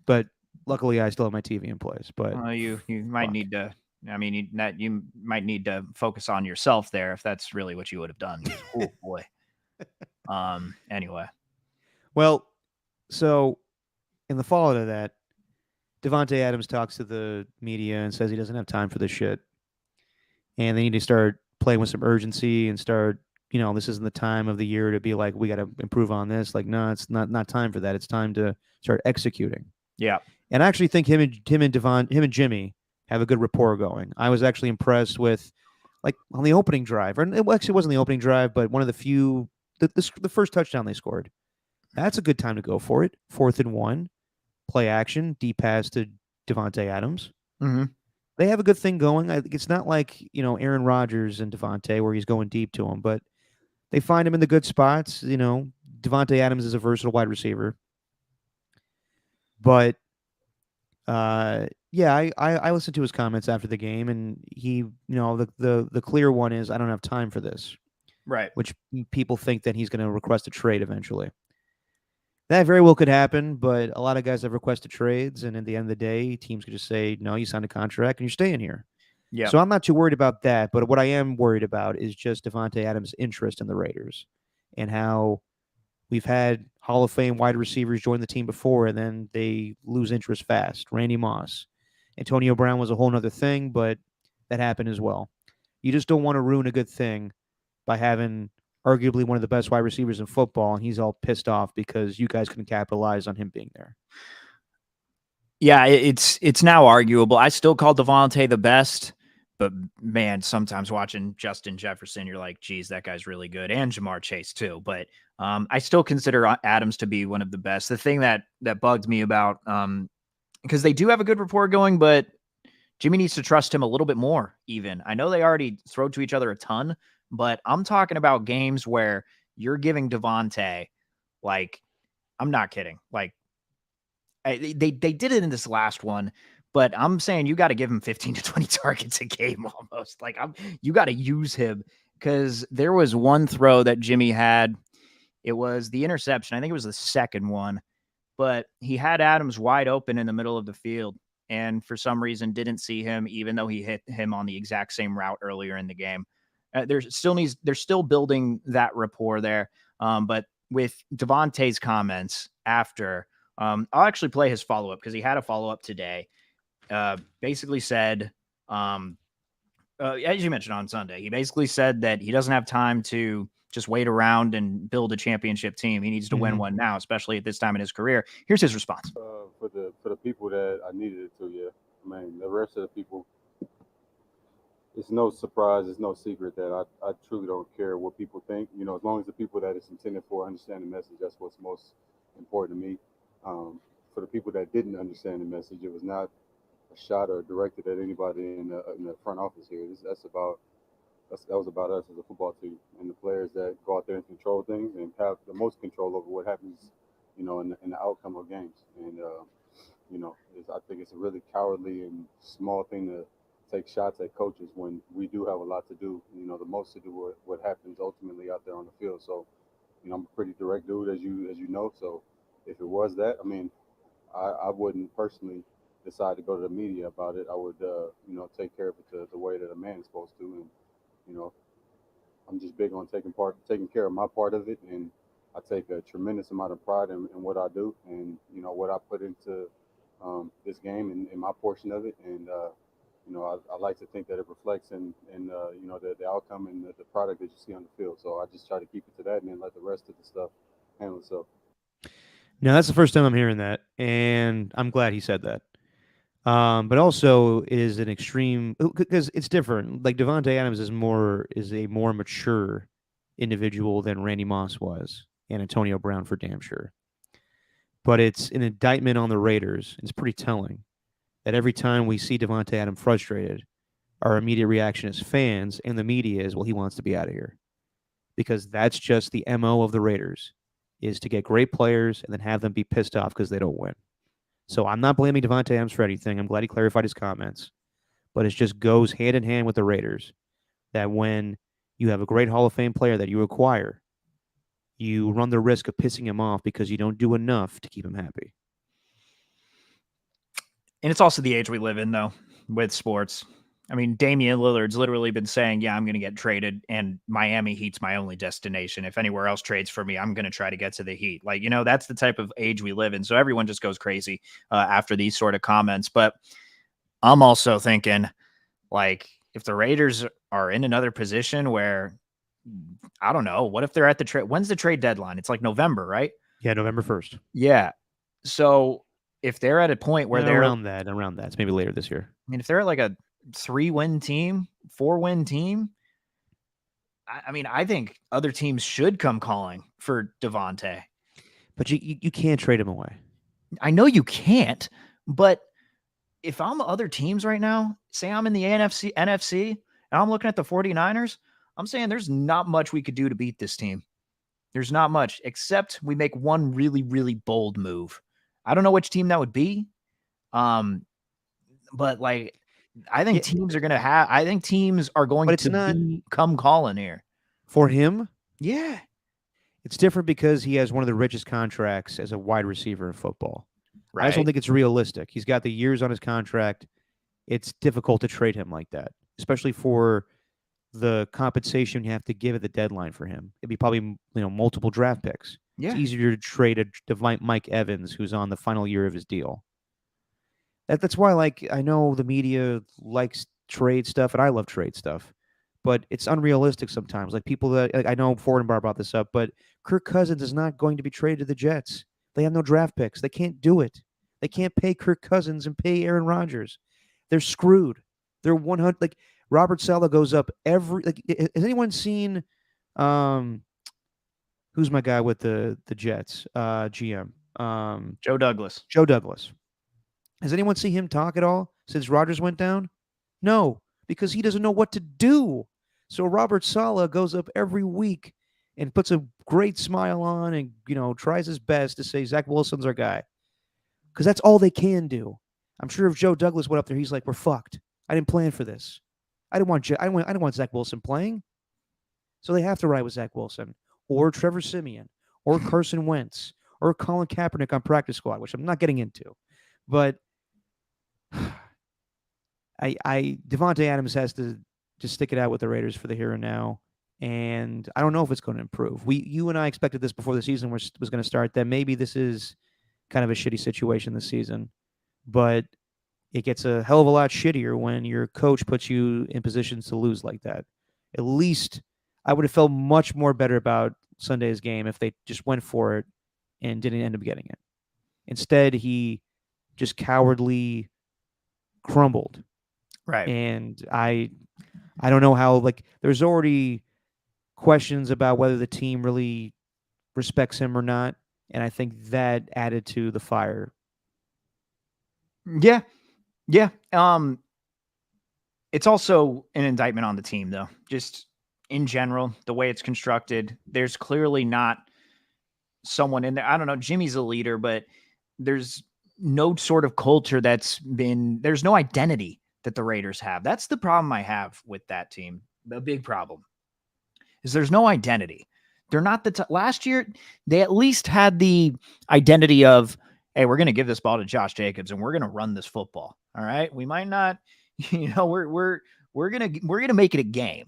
But luckily, I still have my TV in place. But you might need to. I mean, you might need to focus on yourself there if that's really what you would have done. Oh boy. Anyway. Well, so in the fallout of that, Davante Adams talks to the media and says he doesn't have time for this shit, and they need to start playing with some urgency and start. This isn't the time of the year to be like, we got to improve on this. Like, no, it's not time for that. It's time to start executing. Yeah. And I actually think him and Jimmy have a good rapport going. I was actually impressed with, like, on the opening drive, or it actually wasn't the opening drive, but one of the few, the first touchdown they scored. That's a good time to go for it. 4th and 1, play action, deep pass to Davante Adams. They have a good thing going. It's not like, Aaron Rodgers and Davante where he's going deep to him, but they find him in the good spots. Davante Adams is a versatile wide receiver. But, yeah, I listened to his comments after the game, and he, the clear one is, I don't have time for this. Right. Which people think that he's going to request a trade eventually. That very well could happen, but a lot of guys have requested trades, and at the end of the day, teams could just say, no, you signed a contract and you're staying here. Yeah. So I'm not too worried about that, but what I am worried about is just Davante Adams' interest in the Raiders and how we've had Hall of Fame wide receivers join the team before, and then they lose interest fast. Randy Moss. Antonio Brown was a whole other thing, but that happened as well. You just don't want to ruin a good thing by having arguably one of the best wide receivers in football, and he's all pissed off because you guys couldn't capitalize on him being there. Yeah, it's now arguable. I still call Davante the best, but man, sometimes watching Justin Jefferson, you're like, geez, that guy's really good, and Jamar Chase too. But I still consider Adams to be one of the best. The thing that bugged me about, because they do have a good rapport going, but Jimmy needs to trust him a little bit more. Even I know they already throw to each other a ton, but I'm talking about games where you're giving Davante, like, I'm not kidding, like. They did it in this last one, but I'm saying you got to give him 15 to 20 targets a game almost. Like, you got to use him, because there was one throw that Jimmy had. It was the interception. I think it was the second one, but he had Adams wide open in the middle of the field, and for some reason didn't see him, even though he hit him on the exact same route earlier in the game. They're still building that rapport there. But with Davante's comments after, I'll actually play his follow-up, because he had a follow-up today. Basically said, as you mentioned on Sunday, he basically said that he doesn't have time to just wait around and build a championship team. He needs to win one now, especially at this time in his career. Here's his response. For the people that I needed it to, yeah. I mean, the rest of the people, it's no surprise, it's no secret that I truly don't care what people think. As long as the people that it's intended for understand the message, that's what's most important to me. For the people that didn't understand the message, it was not a shot or directed at anybody in the front office here. That was about us as a football team and the players that go out there and control things and have the most control over what happens, in the outcome of games. And I think it's a really cowardly and small thing to take shots at coaches when we do have a lot to do. The most to do what happens ultimately out there on the field. So, I'm a pretty direct dude, as you know. So, if it was that, I mean, I wouldn't personally decide to go to the media about it. I would, take care of it the way that a man is supposed to, and you know, I'm just big on taking care of my part of it, and I take a tremendous amount of pride in what I do, and what I put into this game and my portion of it, and I like to think that it reflects in the outcome and the product that you see on the field. So I just try to keep it to that, and then let the rest of the stuff handle itself. Now that's the first time I'm hearing that, and I'm glad he said that. But also it is an extreme because it's different. Like Devonte Adams is a more mature individual than Randy Moss was, and Antonio Brown for damn sure. But it's an indictment on the Raiders. It's pretty telling that every time we see Devonte Adams frustrated, our immediate reaction as fans and the media is, well, he wants to be out of here. Because that's just the MO of the Raiders, is to get great players and then have them be pissed off because they don't win. So I'm not blaming Devonte Adams for anything. I'm glad he clarified his comments. But it just goes hand in hand with the Raiders that when you have a great Hall of Fame player that you acquire, you run the risk of pissing him off because you don't do enough to keep him happy. And it's also the age we live in, though, with sports. I mean, Damian Lillard's literally been saying, yeah, I'm going to get traded, and Miami Heat's my only destination. If anywhere else trades for me, I'm going to try to get to the Heat. Like, that's the type of age we live in. So everyone just goes crazy after these sort of comments. But I'm also thinking, like, if the Raiders are in another position where, I don't know, what if they're at the trade? When's the trade deadline? It's like November, right? Yeah, November 1st. Yeah. So if they're at a point where they're around that, it's maybe later this year. I mean, if they're like a 3-win team, 4-win team, I mean, I think other teams should come calling for Devonte. But you can't trade him away. I know you can't, but if I'm other teams right now, say I'm in the NFC, and I'm looking at the 49ers, I'm saying there's not much we could do to beat this team. There's not much, except we make one really, really bold move. I don't know which team that would be. But like, I think teams are going to come calling here. For him? Yeah. It's different because he has one of the richest contracts as a wide receiver in football. Right. I just don't think it's realistic. He's got the years on his contract. It's difficult to trade him like that, especially for the compensation you have to give at the deadline for him. It'd be probably multiple draft picks. Yeah. It's easier to trade a Mike Evans who's on the final year of his deal. That's why, like, I know the media likes trade stuff, and I love trade stuff, but it's unrealistic sometimes. Like people that I know, Fortenbar brought this up, but Kirk Cousins is not going to be traded to the Jets. They have no draft picks. They can't do it. They can't pay Kirk Cousins and pay Aaron Rodgers. They're screwed. They're 100. Like Robert Saleh goes up every. Like, has anyone seen? Who's my guy with the Jets? GM. Joe Douglas. Joe Douglas. Has anyone seen him talk at all since Rodgers went down? No, because he doesn't know what to do. So Robert Saleh goes up every week and puts a great smile on and, tries his best to say Zach Wilson's our guy. Because that's all they can do. I'm sure if Joe Douglas went up there, he's like, we're fucked. I didn't plan for this. I didn't want Zach Wilson playing. So they have to ride with Zach Wilson or Trevor Siemian or Carson Wentz or Colin Kaepernick on practice squad, which I'm not getting into. But Devonte Adams has to just stick it out with the Raiders for the here and now, and I don't know if it's going to improve. You and I expected this before the season was going to start, that maybe this is kind of a shitty situation this season, but it gets a hell of a lot shittier when your coach puts you in positions to lose like that. At least I would have felt much more better about Sunday's game if they just went for it and didn't end up getting it. Instead, he just cowardly crumbled. Right. And I don't know how, like, there's already questions about whether the team really respects him or not. And I think that added to the fire. Yeah. Yeah. It's also an indictment on the team, though. Just in general, the way it's constructed, there's clearly not someone in there. I don't know. Jimmy's a leader, but there's no sort of culture there's no identity that the Raiders have. That's the problem I have with that team. The big problem is there's no identity. They're not last year, they at least had the identity of, hey, we're going to give this ball to Josh Jacobs and we're going to run this football. All right. We might not, we're going to make it a game,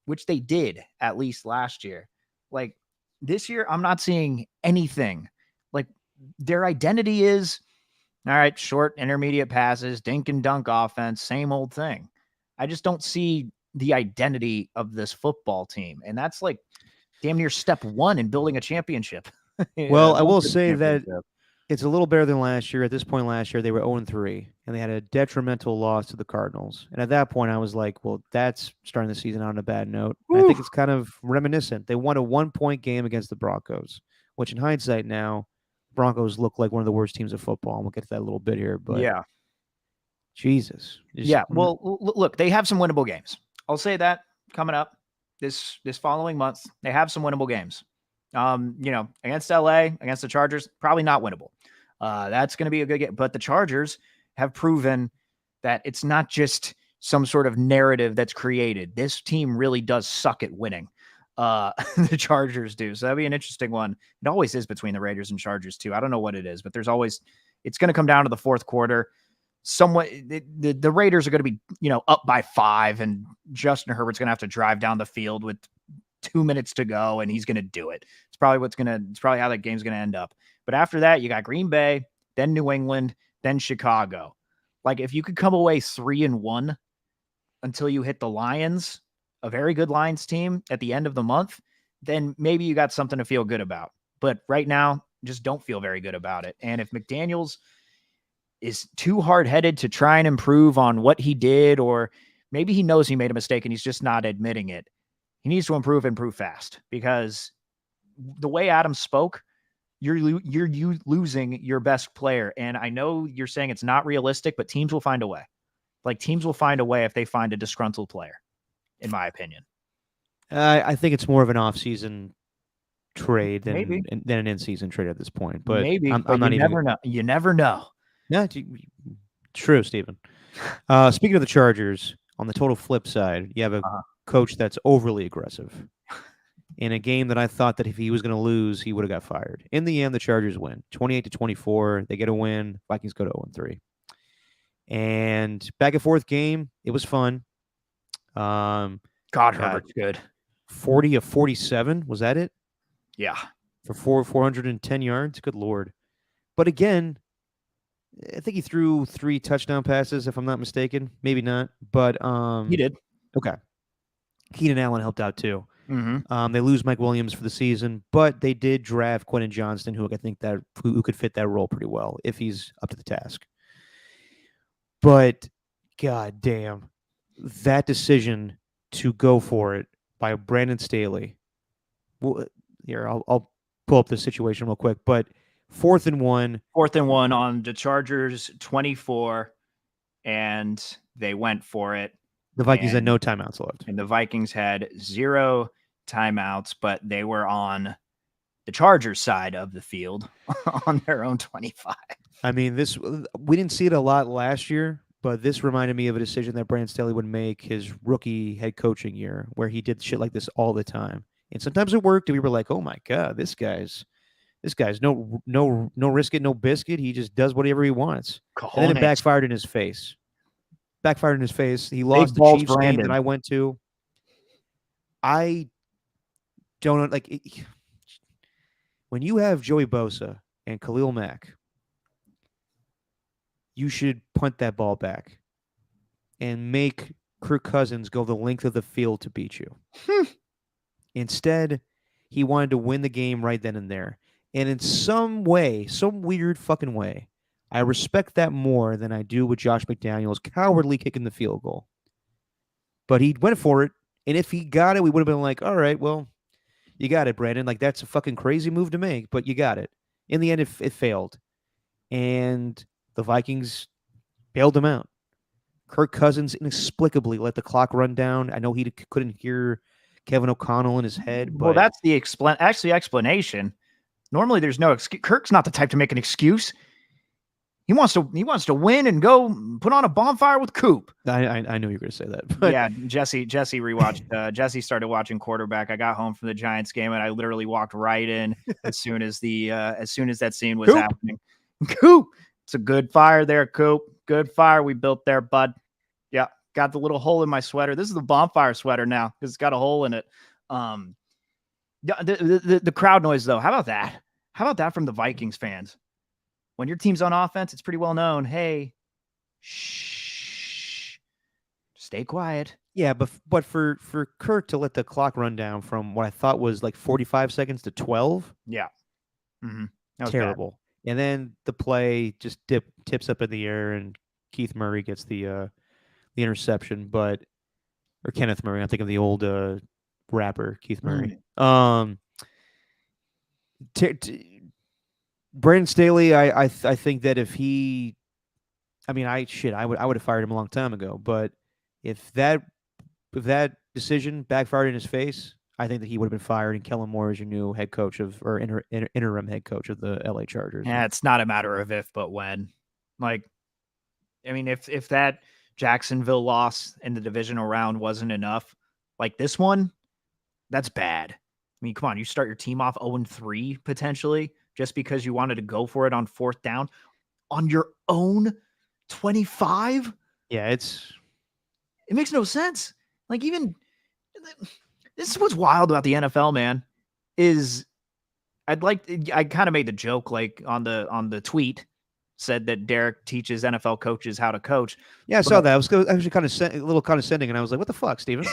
which they did at least last year. Like this year, I'm not seeing anything. Like their identity is, all right, short, intermediate passes, dink and dunk offense, same old thing. I just don't see the identity of this football team. And that's like damn near step one in building a championship. Well, I will say that it's a little better than last year. At this point last year, they were 0-3, and they had a detrimental loss to the Cardinals. And at that point, I was like, well, that's starting the season on a bad note. I think it's kind of reminiscent. They won a 1-point game against the Broncos, which in hindsight now, Broncos look like one of the worst teams of football. And we'll get to that a little bit here. But yeah. Jesus. Yeah. Well, look, they have some winnable games. I'll say that coming up this following month, they have some winnable games. Against LA, against the Chargers, probably not winnable. That's going to be a good game. But the Chargers have proven that it's not just some sort of narrative that's created. This team really does suck at winning. The Chargers do. So that'd be an interesting one. It always is between the Raiders and Chargers too. I don't know what it is, but it's going to come down to the fourth quarter. Somewhat the Raiders are going to be, up by 5, and Justin Herbert's going to have to drive down the field with 2 minutes to go, and he's going to do it. It's probably how that game's going to end up. But after that, you got Green Bay, then New England, then Chicago. Like if you could come away 3-1 until you hit the Lions, a very good Lions team at the end of the month, then maybe you got something to feel good about. But right now, just don't feel very good about it. And if McDaniels is too hard-headed to try and improve on what he did, or maybe he knows he made a mistake and he's just not admitting it, he needs to improve fast, because the way Adam spoke, you're losing your best player. And I know you're saying it's not realistic, but teams will find a way. Like teams will find a way if they find a disgruntled player, in my opinion. I think it's more of an off-season trade than an in-season trade at this point. But maybe, I'm but not you never know. You never know. Yeah, true, Stephen. Speaking of the Chargers, on the total flip side, you have a coach that's overly aggressive in a game that I thought that if he was going to lose, he would have got fired. In the end, the Chargers win 28-24. They get a win. Vikings go to 0-3. And back and forth game, it was fun. Herbert's good. 40 of 47, was that it? Yeah. For 410 yards. Good Lord. But again, I think he threw 3 touchdown passes, if I'm not mistaken. Maybe not, but he did. Okay. Keenan Allen helped out too. Mm-hmm. They lose Mike Williams for the season, but they did draft Quentin Johnston, who I think who could fit that role pretty well if he's up to the task. But god damn, that decision to go for it by Brandon Staley. Well, here I'll pull up the situation real quick, but 4th and 1 on the Chargers 24, and they went for it. The Vikings had no timeouts left. And the Vikings had 0 timeouts, but they were on the Chargers side of the field on their own 25. I mean, we didn't see it a lot last year, but this reminded me of a decision that Brandon Staley would make his rookie head coaching year, where he did shit like this all the time. And sometimes it worked, and we were like, oh my God, this guy's no risk it, no biscuit. He just does whatever he wants. Cojones. And then it backfired in his face. He lost the Chiefs game that I went to. I don't know, like when you have Joey Bosa and Khalil Mack, you should punt that ball back and make Kirk Cousins go the length of the field to beat you. Instead, he wanted to win the game right then and there. And in some way, some weird fucking way, I respect that more than I do with Josh McDaniels cowardly kicking the field goal. But he went for it, and if he got it, we would have been like, all right, well, you got it, Brandon. Like, that's a fucking crazy move to make, but you got it. In the end, it failed. And the Vikings bailed him out. Kirk Cousins inexplicably let the clock run down. I know he couldn't hear Kevin O'Connell in his head. But... Well, that's the explanation. Normally, there's no excuse. Kirk's not the type to make an excuse. He wants to win and go put on a bonfire with Coop. I knew you were going to say that. But yeah, Jesse rewatched. Jesse started watching quarterback. I got home from the Giants game and I literally walked right in as soon as that scene was happening. Coop, it's a good fire there, Coop. Good fire we built there, bud. Yeah, got the little hole in my sweater. This is the bonfire sweater now because it's got a hole in it. The crowd noise though. How about that? How about that from the Vikings fans? When your team's on offense, it's pretty well known. Hey, shh, stay quiet. Yeah, but for Kirk to let the clock run down from what I thought was like 45 seconds to 12. Yeah. Terrible. Bad. And then the play just tips up in the air and Keith Murray gets the interception, or Kenneth Murray. I'm thinking of the old rapper Keith Murray. Brandon Staley, I think that if he, I mean, I would have fired him a long time ago. But if that decision backfired in his face, I think that he would have been fired. And Kellen Moore is your new head coach interim head coach of the LA Chargers. Yeah, it's not a matter of if, but when. Like, I mean, if that Jacksonville loss in the divisional round wasn't enough, like this one, that's bad. I mean, come on, you start your team off 0-3 potentially just because you wanted to go for it on fourth down on your own 25. Yeah, it makes no sense. Like, even this is what's wild about the NFL, man, is I kind of made the joke like on the tweet, said that Derek teaches NFL coaches how to coach. Yeah, I saw that. I was actually kind of a little condescending, and I was like, "What the fuck, Steven?"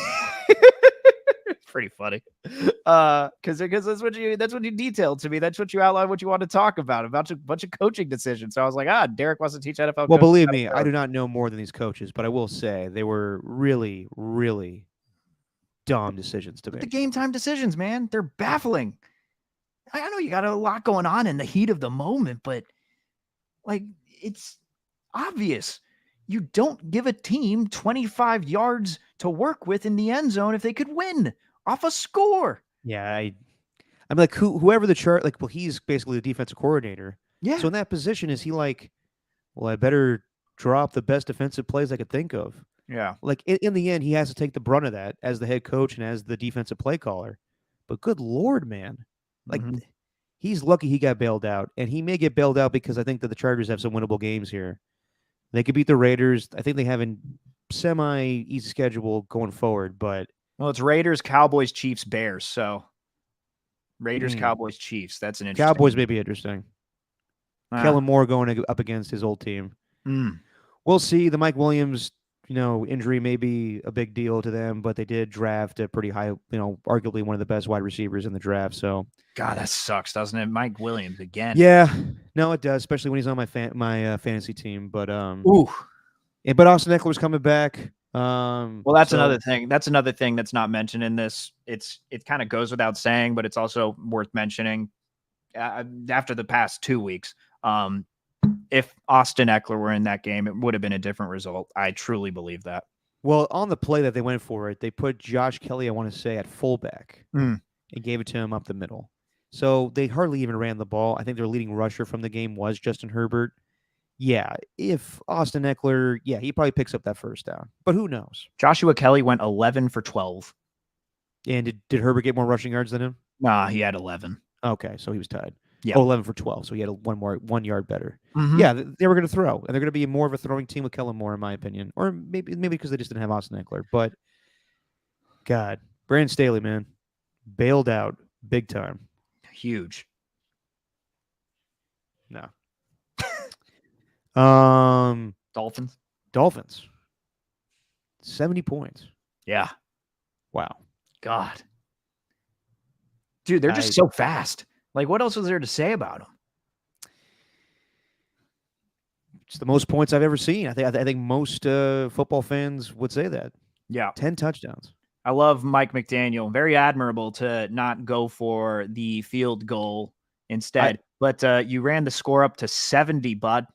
It's pretty funny, because that's what you detailed to me. That's what you outlined. What you want to talk about a bunch of coaching decisions. So I was like, Derek wants to teach NFL. Well, believe me, I do not know more than these coaches, but I will say they were really, really dumb decisions to make. The game time decisions, man, they're baffling. I know you got a lot going on in the heat of the moment, but like, it's obvious. You don't give a team 25 yards to work with in the end zone if they could win off a score. Yeah, I'm like, whoever the chart, like, well, he's basically the defensive coordinator. Yeah. So in that position, is he like, well, I better drop the best defensive plays I could think of? Yeah. Like, in the end, he has to take the brunt of that as the head coach and as the defensive play caller. But good Lord, man. Like, he's lucky he got bailed out. And he may get bailed out because I think that the Chargers have some winnable games here. They could beat the Raiders. I think they have a semi-easy schedule going forward, but... Well, it's Raiders, Cowboys, Chiefs, Bears, so... Raiders, Cowboys, Chiefs. That's an interesting... Cowboys may be interesting. Kellen Moore going up against his old team. We'll see. The Mike Williams, injury may be a big deal to them, but they did draft a pretty high, arguably one of the best wide receivers in the draft. So, God, that sucks, doesn't it? Mike Williams again. Yeah, no, it does, especially when he's on my fantasy team. But but Austin Eckler's coming back. Well, that's another thing. That's another thing that's not mentioned in this. It kind of goes without saying, but it's also worth mentioning. After the past 2 weeks, if Austin Eckler were in that game, it would have been a different result. I truly believe that. Well, on the play that they went for it, they put Josh Kelly, I want to say, at fullback and gave it to him up the middle. So they hardly even ran the ball. I think their leading rusher from the game was Justin Herbert. Yeah, if Austin Eckler, he probably picks up that first down. But who knows? Joshua Kelly went 11 for 12. And did Herbert get more rushing yards than him? Nah, he had 11. Okay, so he was tied. Yeah. 11 for 12, so he had 1 yard better. Yeah, they were going to throw, and they're going to be more of a throwing team with Kellen Moore, in my opinion. Or maybe because they just didn't have Austin Eckler. But, God, Brandon Staley, man, bailed out big time. Huge. No. Dolphins. 70 points. Yeah. Wow. God. Dude, they're just so fast. Like, what else was there to say about them? It's the most points I've ever seen. I think most football fans would say that. Yeah. 10 touchdowns. I love Mike McDaniel. Very admirable to not go for the field goal instead. But you ran the score up to 70, bud.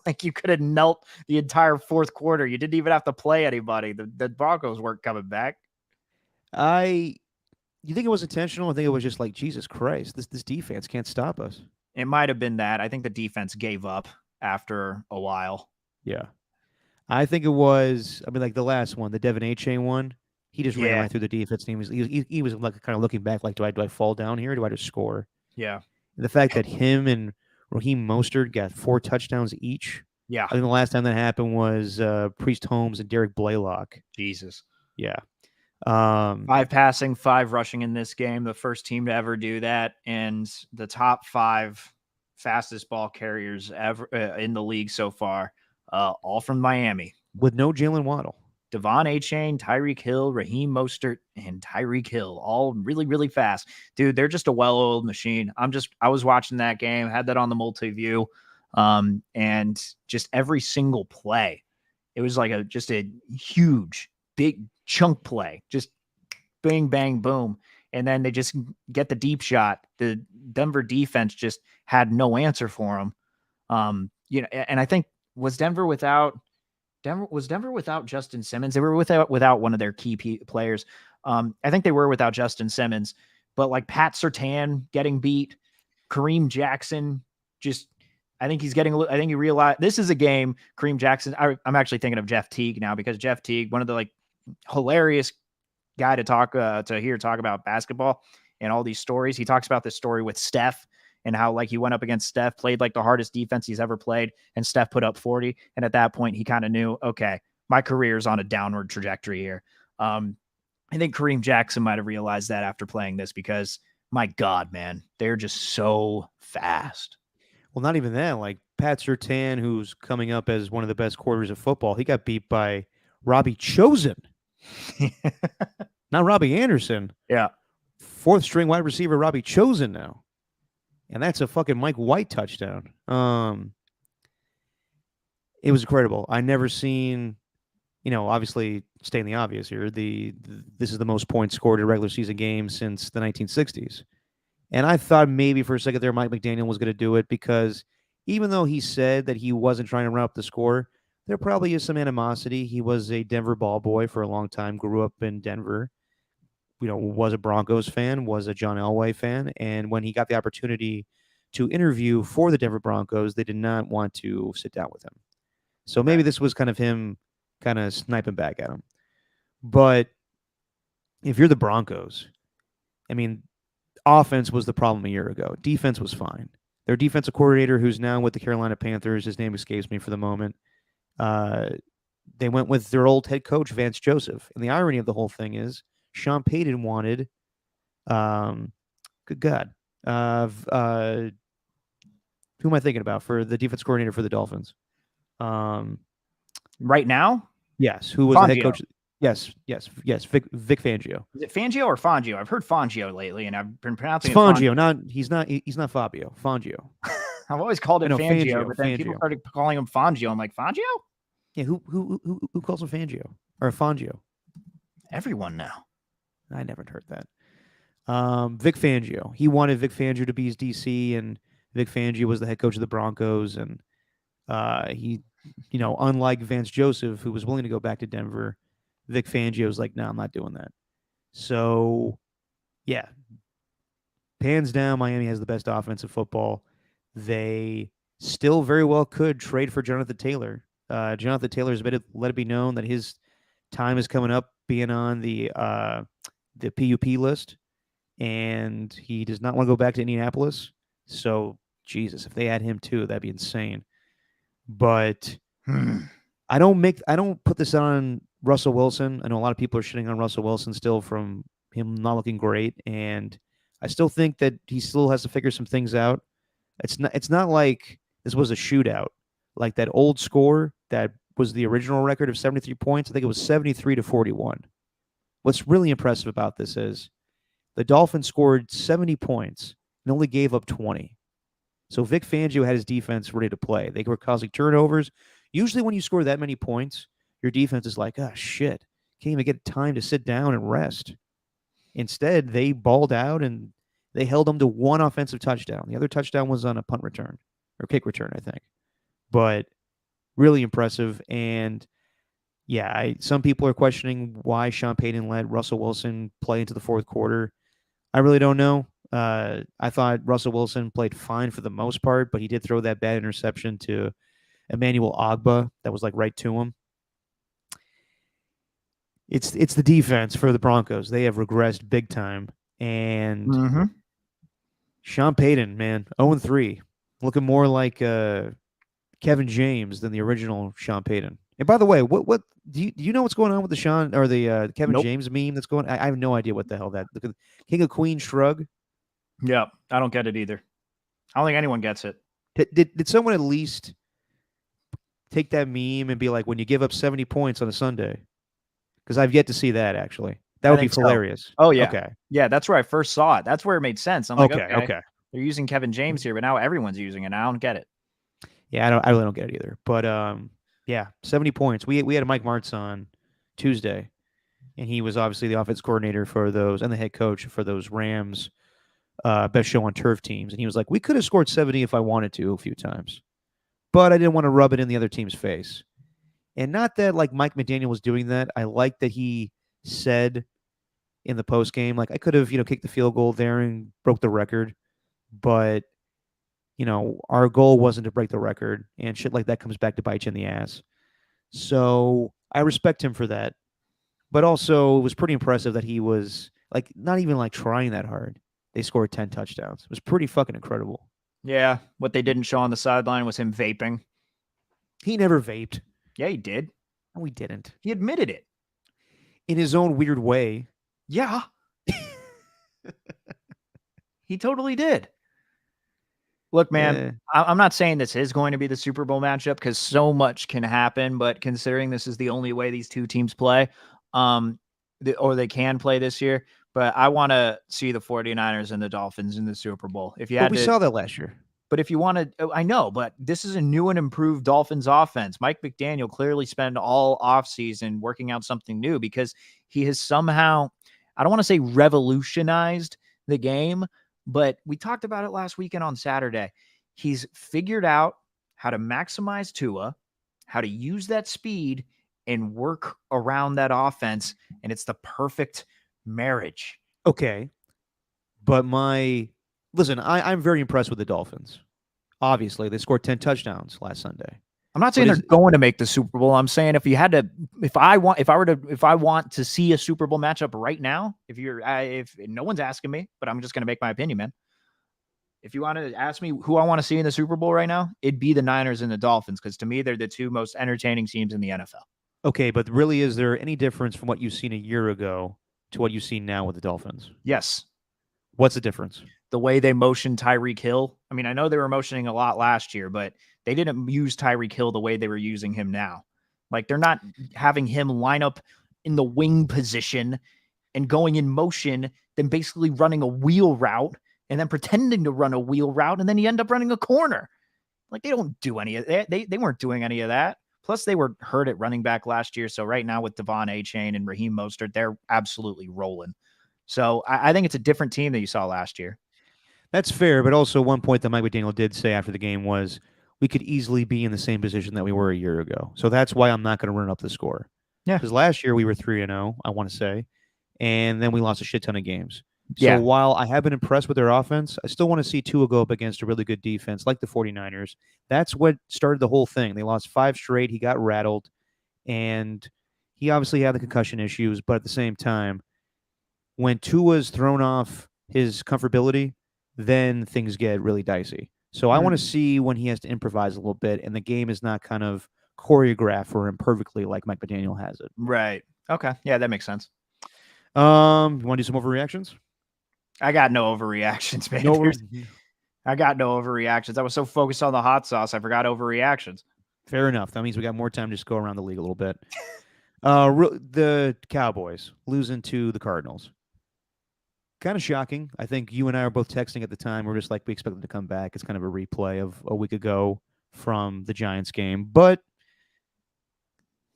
Like, you could have knelt the entire fourth quarter. You didn't even have to play anybody. The Broncos weren't coming back. You think it was intentional? I think it was just like, Jesus Christ, this defense can't stop us. It might have been that. I think the defense gave up. after a while. Yeah. I think it was, like the last one, the Devin A-Chain one. He just ran right through the defense. And he was like kind of looking back, like, do I fall down here? Or do I just score? Yeah. And the fact that him and Raheem Mostert got 4 touchdowns each. Yeah. I think the last time that happened was Priest Holmes and Derek Blaylock. Jesus. Yeah. 5 passing, 5 rushing in this game. The first team to ever do that. And the top 5 fastest ball carriers ever in the league so far, all from Miami. With no Jalen Waddle. Devon A-Chain, Tyreek Hill, Raheem Mostert, and Tyreek Hill, all really, really fast. Dude, they're just a well-oiled machine. I was watching that game, had that on the multi-view, and just every single play, it was like just a huge, big chunk play, just bang, bang, boom. And then they just get the deep shot. The Denver defense just had no answer for them. And I think was Denver without Justin Simmons? They were without one of their key players. I think they were without Justin Simmons, but like Pat Surtain getting beat, Kareem Jackson I think he realized this is a game. Kareem Jackson. I'm actually thinking of Jeff Teague now, because Jeff Teague, one of the like hilarious guy to hear talk about basketball and all these stories. He talks about this story with Steph and how like he went up against Steph, played like the hardest defense he's ever played, and Steph put up 40. And at that point, he kind of knew, okay, my career's on a downward trajectory here. I think Kareem Jackson might have realized that after playing this, because my God, man, they're just so fast. Well, not even that. Like Pat Surtain, who's coming up as one of the best quarters of football, he got beat by Robbie Chosen. Not Robbie Anderson. Yeah. 4th string wide receiver Robbie Chosen now. And that's a fucking Mike White touchdown. It was incredible. I never seen, obviously stating the obvious here, this is the most points scored in a regular season game since the 1960s. And I thought maybe for a second there Mike McDaniel was going to do it, because even though he said that he wasn't trying to run up the score, there probably is some animosity. He was a Denver ball boy for a long time, grew up in Denver, was a Broncos fan, was a John Elway fan. And when he got the opportunity to interview for the Denver Broncos, they did not want to sit down with him. So maybe this was kind of him kind of sniping back at him. But if you're the Broncos, offense was the problem a year ago. Defense was fine. Their defensive coordinator, who's now with the Carolina Panthers, his name escapes me for the moment, they went with their old head coach, Vance Joseph. And the irony of the whole thing is Sean Payton wanted, good God, who am I thinking about for the defense coordinator for the Dolphins? Right now? Yes. Who was Fangio. the head coach? Yes. Vic Fangio. Is it Fangio or Fangio? I've heard Fangio lately, and I've been pronouncing it's it Fangio. He's not Fabio. Fangio. I've always called it Fangio, but then Fangio. people started calling him Fangio. I'm like, Fangio? Yeah, who calls him Fangio or Fangio? Everyone now. I never heard that. Vic Fangio. He wanted Vic Fangio to be his DC, and Vic Fangio was the head coach of the Broncos, and he, unlike Vance Joseph, who was willing to go back to Denver, Vic Fangio was like, no, I'm not doing that. So, yeah, hands down, Miami has the best offensive football. They still very well could trade for Jonathan Taylor. Jonathan Taylor has let it be known that his time is coming up being on the PUP list, and he does not want to go back to Indianapolis. So, Jesus, if they add him too, that'd be insane. But I don't put this on Russell Wilson. I know a lot of people are shitting on Russell Wilson still from him not looking great, and I still think that he still has to figure some things out. It's not like this was a shootout. Like that old score that was the original record of 73 points. I think it was 73-41. What's really impressive about this is the Dolphins scored 70 points and only gave up 20. So Vic Fangio had his defense ready to play. They were causing turnovers. Usually when you score that many points, your defense is like, oh, shit. Can't even get time to sit down and rest. Instead, they balled out and they held them to one offensive touchdown. The other touchdown was on a punt return or kick return, I think. But really impressive. And yeah, some people are questioning why Sean Payton let Russell Wilson play into the fourth quarter. I really don't know. I thought Russell Wilson played fine for the most part, but he did throw that bad interception to Emmanuel Ogba that was like right to him. It's the defense for the Broncos. They have regressed big time. And Sean Payton, man, 0-3, looking more like Kevin James than the original Sean Payton. And by the way, what do you know what's going on with the Sean or the Kevin Nope. James meme that's going? I have no idea what the hell that. Look at King of Queens shrug. Yeah, I don't get it either. I don't think anyone gets it. Did someone at least take that meme and be like, when you give up 70 points on a Sunday? Because I've yet to see that, actually. That would be hilarious. So. Oh, yeah. Okay. Yeah, that's where I first saw it. That's where it made sense. I'm like, okay. They're using Kevin James here, but now everyone's using it. I don't get it. Yeah, I really don't get it either. But yeah, 70 points. We had a Mike Martz on Tuesday, and he was obviously the offense coordinator for those and the head coach for those Rams best show on turf teams. And he was like, we could have scored 70 if I wanted to a few times, but I didn't want to rub it in the other team's face. And not that like Mike McDaniel was doing that. I like that he said in the post game, like, I could have, kicked the field goal there and broke the record, but our goal wasn't to break the record, and shit like that comes back to bite you in the ass. So I respect him for that. But also, it was pretty impressive that he was like not even like trying that hard. They scored 10 touchdowns. It was pretty fucking incredible. Yeah, what they didn't show on the sideline was him vaping. He never vaped. Yeah, he did. No, he didn't. He admitted it. In his own weird way. Yeah. He totally did. Look, man, I'm not saying this is going to be the Super Bowl matchup because so much can happen, but considering this is the only way these two teams play, or they can play this year, but I want to see the 49ers and the Dolphins in the Super Bowl. If you had we saw that last year. But if you want to, I know, but this is a new and improved Dolphins offense. Mike McDaniel clearly spent all offseason working out something new because he has somehow, I don't want to say revolutionized the game, but we talked about it last weekend on Saturday. He's figured out how to maximize Tua, how to use that speed and work around that offense, and it's the perfect marriage. Okay. But listen, I'm very impressed with the Dolphins. Obviously, they scored 10 touchdowns last Sunday. I'm not saying they're going to make the Super Bowl. I'm saying if I want to see a Super Bowl matchup right now, if no one's asking me, but I'm just going to make my opinion, man. If you want to ask me who I want to see in the Super Bowl right now, it'd be the Niners and the Dolphins because to me, they're the two most entertaining teams in the NFL. Okay, but really, is there any difference from what you've seen a year ago to what you see now with the Dolphins? Yes. What's the difference? The way they motion Tyreek Hill. I mean, I know they were motioning a lot last year, but they didn't use Tyreek Hill the way they were using him now. Like they're not having him line up in the wing position and going in motion, then basically running a wheel route and then pretending to run a wheel route. And then you end up running a corner. Like they don't do any of that. They weren't doing any of that. Plus they were hurt at running back last year. So right now with Devon Achane and Raheem Mostert, they're absolutely rolling. So I think it's a different team that you saw last year. That's fair, but also one point that Mike McDaniel did say after the game was we could easily be in the same position that we were a year ago. So that's why I'm not going to run up the score. Yeah. Because last year we were 3-0, I want to say, and then we lost a shit ton of games. So Yeah. while I have been impressed with their offense, I still want to see Tua go up against a really good defense like the 49ers. That's what started the whole thing. They lost 5 straight. He got rattled, and he obviously had the concussion issues, but at the same time, when Tua's thrown off his comfortability, then things get really dicey. So I want to see when he has to improvise a little bit, and the game is not kind of choreographed for him perfectly like Mike McDaniel has it. Right. Okay. Yeah, that makes sense. You want to do some overreactions? I got no overreactions, man. I got no overreactions. I was so focused on the hot sauce, I forgot overreactions. Fair enough. That means we got more time to just go around the league a little bit. The Cowboys losing to the Cardinals. Kind of shocking. I think you and I are both texting at the time. We're just like, we expect them to come back. It's kind of a replay of a week ago from the Giants game. But,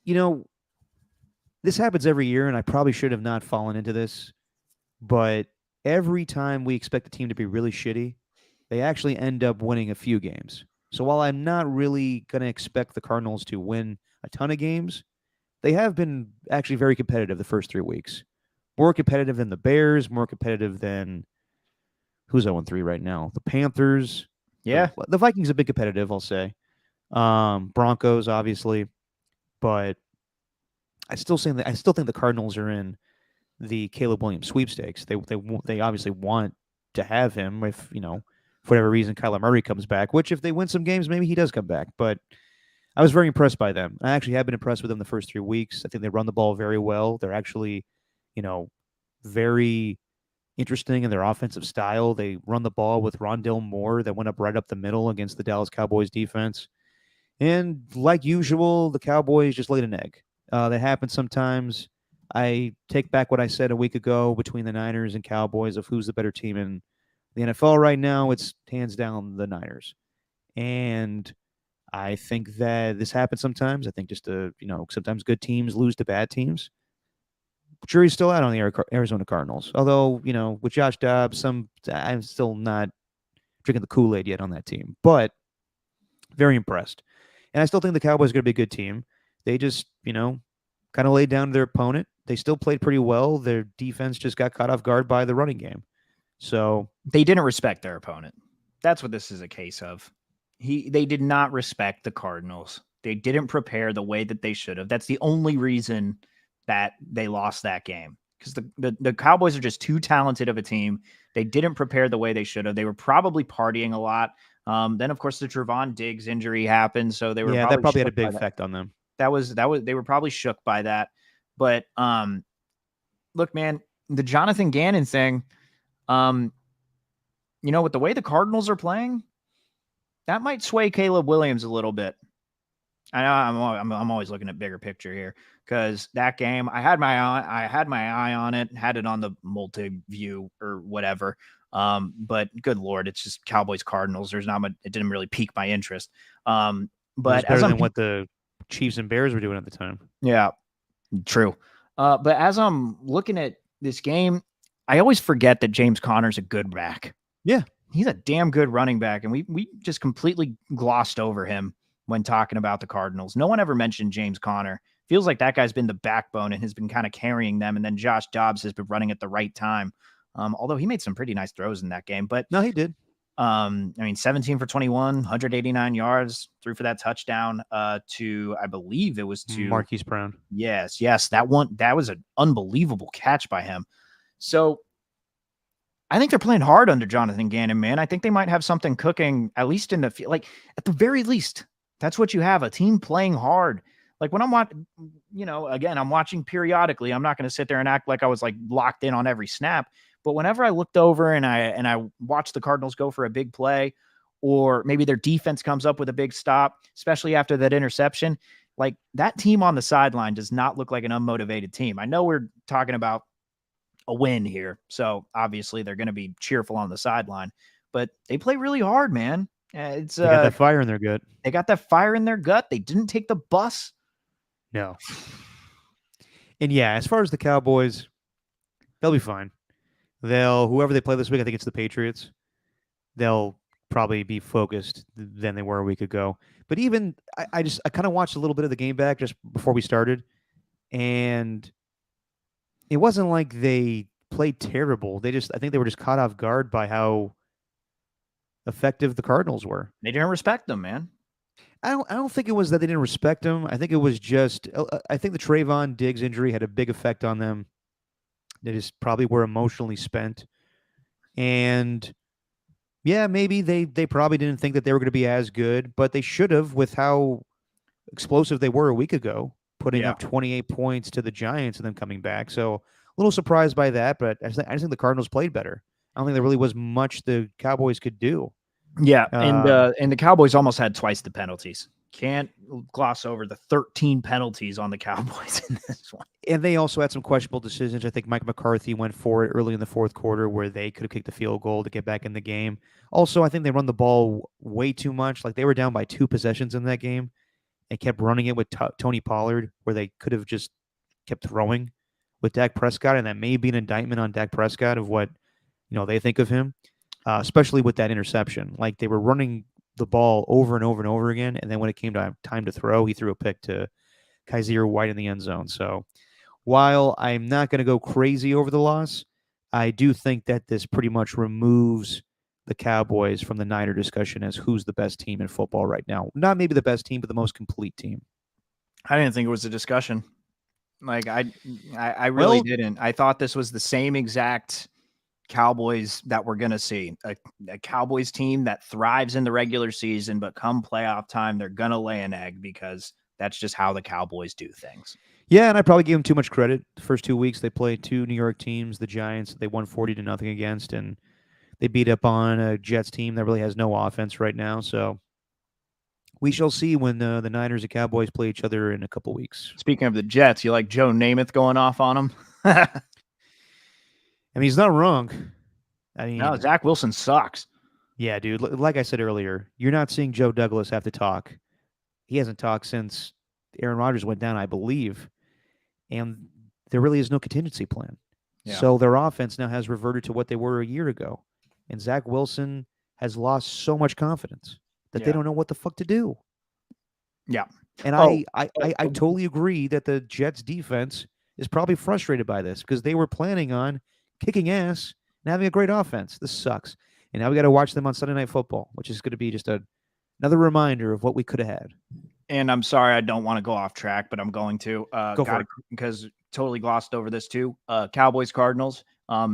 this happens every year, and I probably should have not fallen into this. But every time we expect a team to be really shitty, they actually end up winning a few games. So while I'm not really going to expect the Cardinals to win a ton of games, they have been actually very competitive the first 3 weeks. More competitive than the Bears, more competitive than who's 0-3 right now? The Panthers. Yeah. The Vikings have been competitive, I'll say. Broncos, obviously, but I still think the Cardinals are in the Caleb Williams sweepstakes. They obviously want to have him if for whatever reason Kyler Murray comes back. Which if they win some games, maybe he does come back. But I was very impressed by them. I actually have been impressed with them the first 3 weeks. I think they run the ball very well. They're actually, very interesting in their offensive style. They run the ball with Rondale Moore that went right up the middle against the Dallas Cowboys defense. And like usual, the Cowboys just laid an egg. That happens sometimes. I take back what I said a week ago between the Niners and Cowboys of who's the better team in the NFL right now. It's hands down the Niners. And I think that this happens sometimes. I think just sometimes good teams lose to bad teams. Jury's still out on the Arizona Cardinals. Although, with Josh Dobbs, I'm still not drinking the Kool-Aid yet on that team. But very impressed. And I still think the Cowboys are going to be a good team. They just, kind of laid down to their opponent. They still played pretty well. Their defense just got caught off guard by the running game. So they didn't respect their opponent. That's what this is a case of. They did not respect the Cardinals. They didn't prepare the way that they should have. That's the only reason that they lost that game, because the Cowboys are just too talented of a team. They didn't prepare the way they should have. They were probably partying a lot. Then of course the Trevon Diggs injury happened, so they were that probably had a big effect on them. That was they were probably shook by that. But look, man, the Jonathan Gannon thing, with the way the Cardinals are playing, that might sway Caleb Williams a little bit. I know I'm always looking at bigger picture here, because that game I had my eye on it, had it on the multi-view or whatever. But good Lord, it's just Cowboys Cardinals. There's not much. It didn't really pique my interest. But it was better than what the Chiefs and Bears were doing at the time. Yeah, true. But as I'm looking at this game, I always forget that James Conner's a good back. Yeah, he's a damn good running back, and we just completely glossed over him when talking about the Cardinals. No one ever mentioned James Conner. Feels like that guy's been the backbone and has been kind of carrying them. And then Josh Dobbs has been running at the right time. Although he made some pretty nice throws in that game, but no, he did. 17 for 21, 189 yards, threw for that touchdown to, I believe it was to Marquise Brown. Yes. that was an unbelievable catch by him. So I think they're playing hard under Jonathan Gannon, man. I think they might have something cooking, at least in the field. Like, at the very least, that's what you have, a team playing hard. Like when I'm watching, again, I'm watching periodically. I'm not going to sit there and act like I was like locked in on every snap. But whenever I looked over and I watched the Cardinals go for a big play, or maybe their defense comes up with a big stop, especially after that interception, like that team on the sideline does not look like an unmotivated team. I know we're talking about a win here, so obviously they're going to be cheerful on the sideline, but they play really hard, man. They got that fire in their gut. They got that fire in their gut. They didn't take the bus. No. And yeah, as far as the Cowboys, they'll be fine. Whoever they play this week, I think it's the Patriots. They'll probably be focused than they were a week ago. But even I kind of watched a little bit of the game back just before we started, and it wasn't like they played terrible. I think they were just caught off guard by how effective the Cardinals were. They didn't respect them, man. I don't think it was that they didn't respect them. I think it was just I think the Trevon Diggs injury had a big effect on them. They just probably were emotionally spent. And yeah, maybe they probably didn't think that they were going to be as good, but they should have, with how explosive they were a week ago, putting up 28 points to the Giants and then coming back. So a little surprised by that, but I just think the Cardinals played better. I don't think there really was much the Cowboys could do. Yeah, and the Cowboys almost had twice the penalties. Can't gloss over the 13 penalties on the Cowboys in this one. And they also had some questionable decisions. I think Mike McCarthy went for it early in the fourth quarter where they could have kicked the field goal to get back in the game. Also, I think they run the ball way too much. Like they were down by 2 possessions in that game and kept running it with Tony Pollard, where they could have just kept throwing with Dak Prescott. And that may be an indictment on Dak Prescott of what they think of him, especially with that interception. Like they were running the ball over and over and over again, and then when it came time to throw, he threw a pick to Kaiser White in the end zone. So while I'm not going to go crazy over the loss, I do think that this pretty much removes the Cowboys from the Niner discussion as who's the best team in football right now. Not maybe the best team, but the most complete team. I didn't think it was a discussion. Like I really didn't. I thought this was the same exact Cowboys that we're going to see. A Cowboys team that thrives in the regular season, but come playoff time, they're going to lay an egg because that's just how the Cowboys do things. Yeah, and I probably gave them too much credit. The first 2 weeks, they played two New York teams, the Giants, they won 40-0 against, and they beat up on a Jets team that really has no offense right now. So we shall see when the Niners and Cowboys play each other in a couple weeks. Speaking of the Jets, you like Joe Namath going off on them? I mean, he's not wrong. I mean, no, Zach Wilson sucks. Yeah, dude. Like I said earlier, you're not seeing Joe Douglas have to talk. He hasn't talked since Aaron Rodgers went down, I believe. And there really is no contingency plan. Yeah. So their offense now has reverted to what they were a year ago. And Zach Wilson has lost so much confidence that they don't know what the fuck to do. Yeah. And I totally agree that the Jets defense is probably frustrated by this because they were planning on kicking ass and having a great offense. This sucks. And now we got to watch them on Sunday Night Football, which is going to be just another reminder of what we could have had. And I'm sorry, I don't want to go off track, but I'm going to. Go for it. Because totally glossed over this too. Cowboys, Cardinals.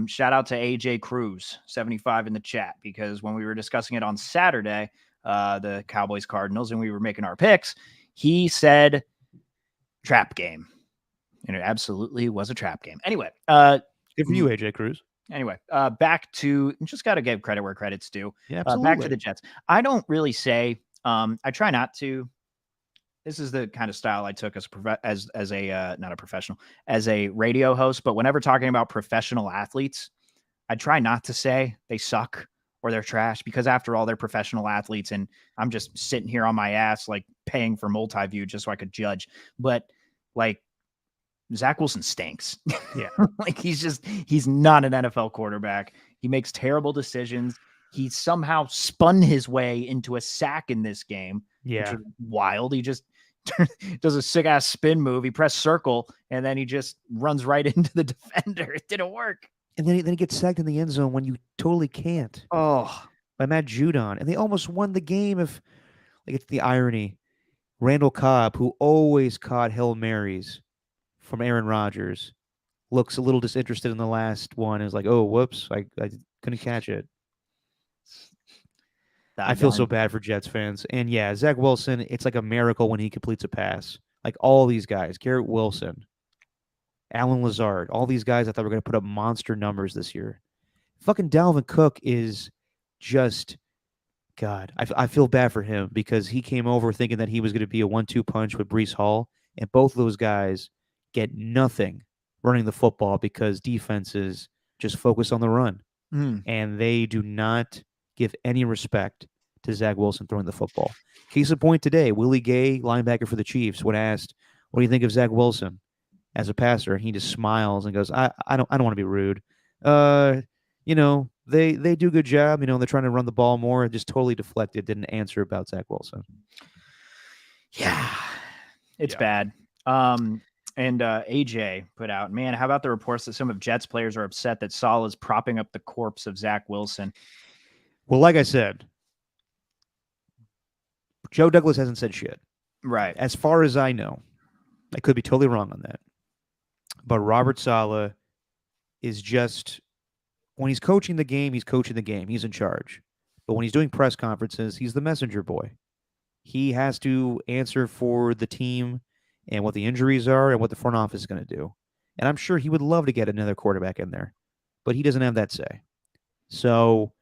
Shout out to AJ Cruz, 75 in the chat, because when we were discussing it on Saturday, the Cowboys, Cardinals, and we were making our picks, he said trap game. And it absolutely was a trap game. Anyway. Good for you, AJ Cruz. Anyway, back to, just got to give credit where credit's due. Yeah, absolutely. Back to the Jets. I don't really say, I try not to. This is the kind of style I took as a not a professional, as a radio host. But whenever talking about professional athletes, I try not to say they suck or they're trash, because after all, they're professional athletes, and I'm just sitting here on my ass, like paying for multi-view just so I could judge. But like, Zach Wilson stinks. Yeah. Like he's not an NFL quarterback. He makes terrible decisions. He somehow spun his way into a sack in this game. Yeah. Which is wild. He just does a sick ass spin move. He pressed circle and then he just runs right into the defender. It didn't work. And then he gets sacked in the end zone when you totally can't. Oh, by Matt Judon. And they almost won the game if, like, it's the irony. Randall Cobb, who always caught Hail Marys from Aaron Rodgers, looks a little disinterested in the last one. Is like, oh, whoops, I couldn't catch it. I feel so bad for Jets fans. And yeah, Zach Wilson, it's like a miracle when he completes a pass. Like all these guys, Garrett Wilson, Alan Lazard, all these guys I thought were going to put up monster numbers this year. Fucking Dalvin Cook is just, God, I feel bad for him because he came over thinking that he was going to be a 1-2 punch with Breece Hall, and both of those guys get nothing running the football because defenses just focus on the run. And they do not give any respect to Zach Wilson throwing the football. Case in point today, Willie Gay, linebacker for the Chiefs, when asked, what do you think of Zach Wilson as a passer? And he just smiles and goes, I don't want to be rude. You know, they do a good job. You know, they're trying to run the ball more. Just totally deflected, didn't answer about Zach Wilson. Yeah, it's bad. And AJ put out, man, how about the reports that some of Jets players are upset that Saul is propping up the corpse of Zach Wilson? Well, like I said, Joe Douglas hasn't said shit. Right. As far as I know. I could be totally wrong on that. But Robert Saleh is just, when he's coaching the game, he's coaching the game. He's in charge. But when he's doing press conferences, he's the messenger boy. He has to answer for the team and what the injuries are and what the front office is going to do. And I'm sure he would love to get another quarterback in there. But he doesn't have that say. So,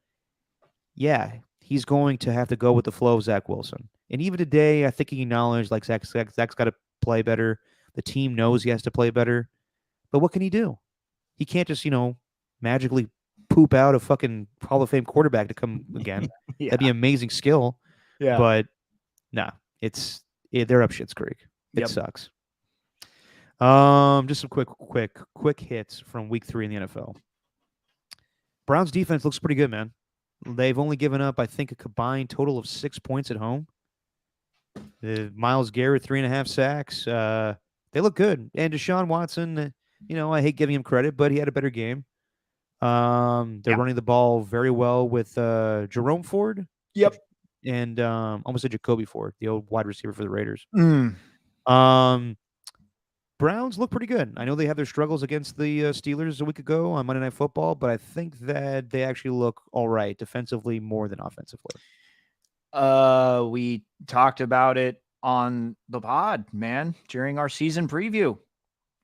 yeah, he's going to have to go with the flow of Zach Wilson. And even today, I think he acknowledged, like, Zach's got to play better. The team knows he has to play better. But what can he do? He can't just, magically poop out a fucking Hall of Fame quarterback to come again. Yeah. That'd be an amazing skill. Yeah. But, no, they're up shit's creek. It sucks. Just some quick hits from week 3 in the NFL. Browns defense looks pretty good, man. They've only given up, I think, a combined total of 6 points at home. Myles Garrett, 3.5 sacks. They look good. And Deshaun Watson, I hate giving him credit, but he had a better game. They're running the ball very well with Jerome Ford. Yep. And almost said Jacoby Ford, the old wide receiver for the Raiders. Mm. Browns look pretty good. I know they have their struggles against the Steelers a week ago on Monday Night Football, but I think that they actually look all right defensively more than offensively. We talked about it on the pod, man, during our season preview.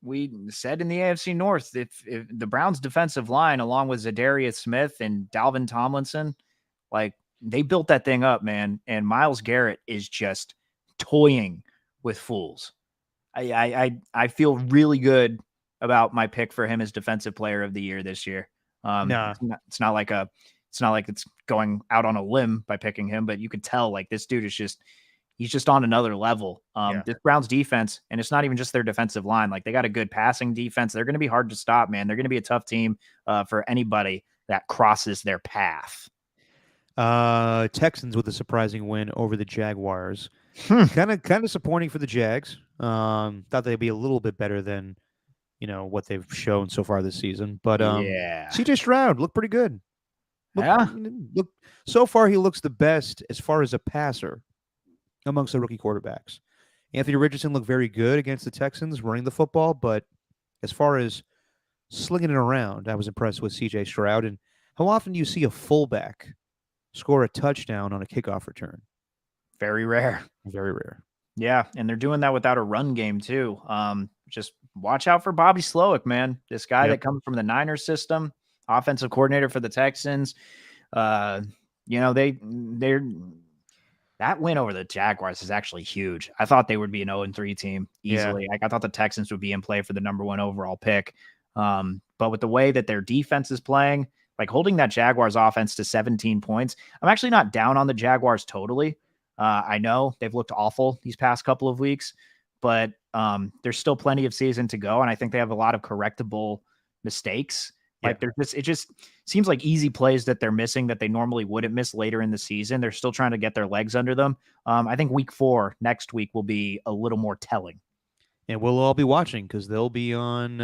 We said in the AFC North, if the Browns defensive line, along with Zadarius Smith and Dalvin Tomlinson, like they built that thing up, man. And Myles Garrett is just toying with fools. I feel really good about my pick for him as defensive player of the year this year. It's not like it's going out on a limb by picking him, but you could tell like this dude is he's just on another level. This Browns defense, and it's not even just their defensive line. Like they got a good passing defense. They're going to be hard to stop, man. They're going to be a tough team for anybody that crosses their path. Texans with a surprising win over the Jaguars. Kind of disappointing for the Jags. Thought they'd be a little bit better than what they've shown so far this season. But CJ Stroud looked pretty good. So far he looks the best as far as a passer amongst the rookie quarterbacks. Anthony Richardson looked very good against the Texans running the football, but as far as slinging it around, I was impressed with CJ Stroud. And how often do you see a fullback score a touchdown on a kickoff return? Very rare. Very rare. Yeah, and they're doing that without a run game too. Just watch out for Bobby Slowick, man. This guy that comes from the Niners system, offensive coordinator for the Texans. They're that win over the Jaguars is actually huge. I thought they would be an 0-3 team easily. Like I thought the Texans would be in play for the number 1 overall pick. But with the way that their defense is playing, like holding that Jaguars offense to 17 points, I'm actually not down on the Jaguars totally. I know they've looked awful these past couple of weeks, but there's still plenty of season to go. And I think they have a lot of correctable mistakes. Like it just seems like easy plays that they're missing that they normally wouldn't miss later in the season. They're still trying to get their legs under them. I think week 4 next week will be a little more telling. And we'll all be watching because they'll be on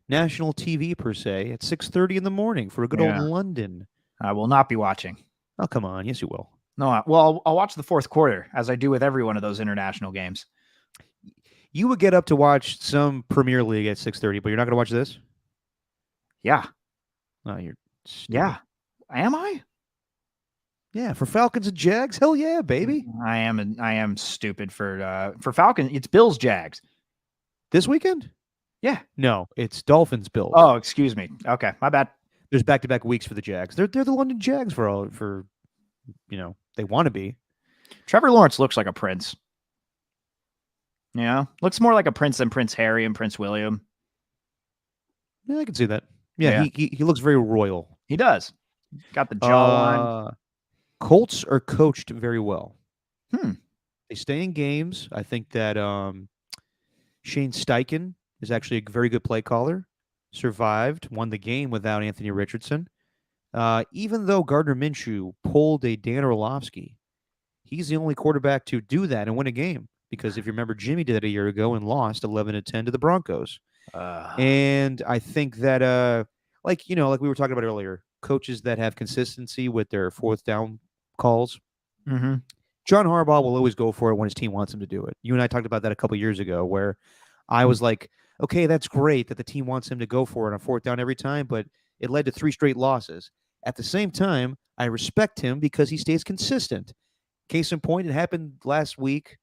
national TV per se at 6:30 in the morning for a good old London. I will not be watching. Oh, come on. Yes, you will. No, well, I'll watch the fourth quarter as I do with every one of those international games. You would get up to watch some Premier League at 6:30, but you're not going to watch this? Yeah. Oh, you're stupid. Yeah. Am I? Yeah, for Falcons and Jags? Hell yeah, baby. I am stupid for Falcons. It's Bills Jags. This weekend? Yeah. No, it's Dolphins Bills. Oh, excuse me. Okay, my bad. There's back-to-back weeks for the Jags. They're the London Jags for they want to be. Trevor Lawrence looks like a prince. Yeah, looks more like a prince than Prince Harry and Prince William. Yeah, I can see that. Yeah. He looks very royal. He does. Got the jawline. Colts are coached very well. They stay in games. I think that Shane Steichen is actually a very good play caller. Survived, won the game without Anthony Richardson. Even though Gardner Minshew pulled a Dan Orlovsky, he's the only quarterback to do that and win a game. Because if you remember, Jimmy did it a year ago and lost 11-10 to the Broncos. And I think that, like we were talking about earlier, coaches that have consistency with their fourth down calls. Mm-hmm. John Harbaugh will always go for it when his team wants him to do it. You and I talked about that a couple years ago, where I was like, okay, that's great that the team wants him to go for it on fourth down every time, but it led to 3 straight losses. At the same time, I respect him because he stays consistent. Case in point, it happened last week,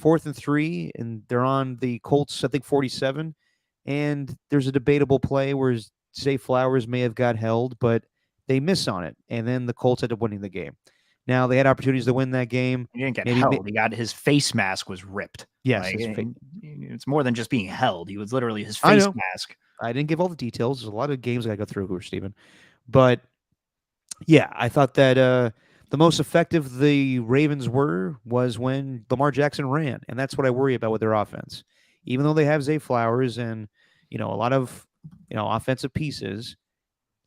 4th and 3, and they're on the Colts, I think 47, and there's a debatable play where Zay Flowers may have got held, but they miss on it, and then the Colts ended up winning the game. Now, they had opportunities to win that game. He didn't get held. He got his face mask was ripped. Yes. It's more than just being held. He was literally his face mask. I didn't give all the details. There's a lot of games I got to go through here, Steven. But, yeah, I thought that the most effective the Ravens was when Lamar Jackson ran, and that's what I worry about with their offense. Even though they have Zay Flowers and, a lot of, offensive pieces,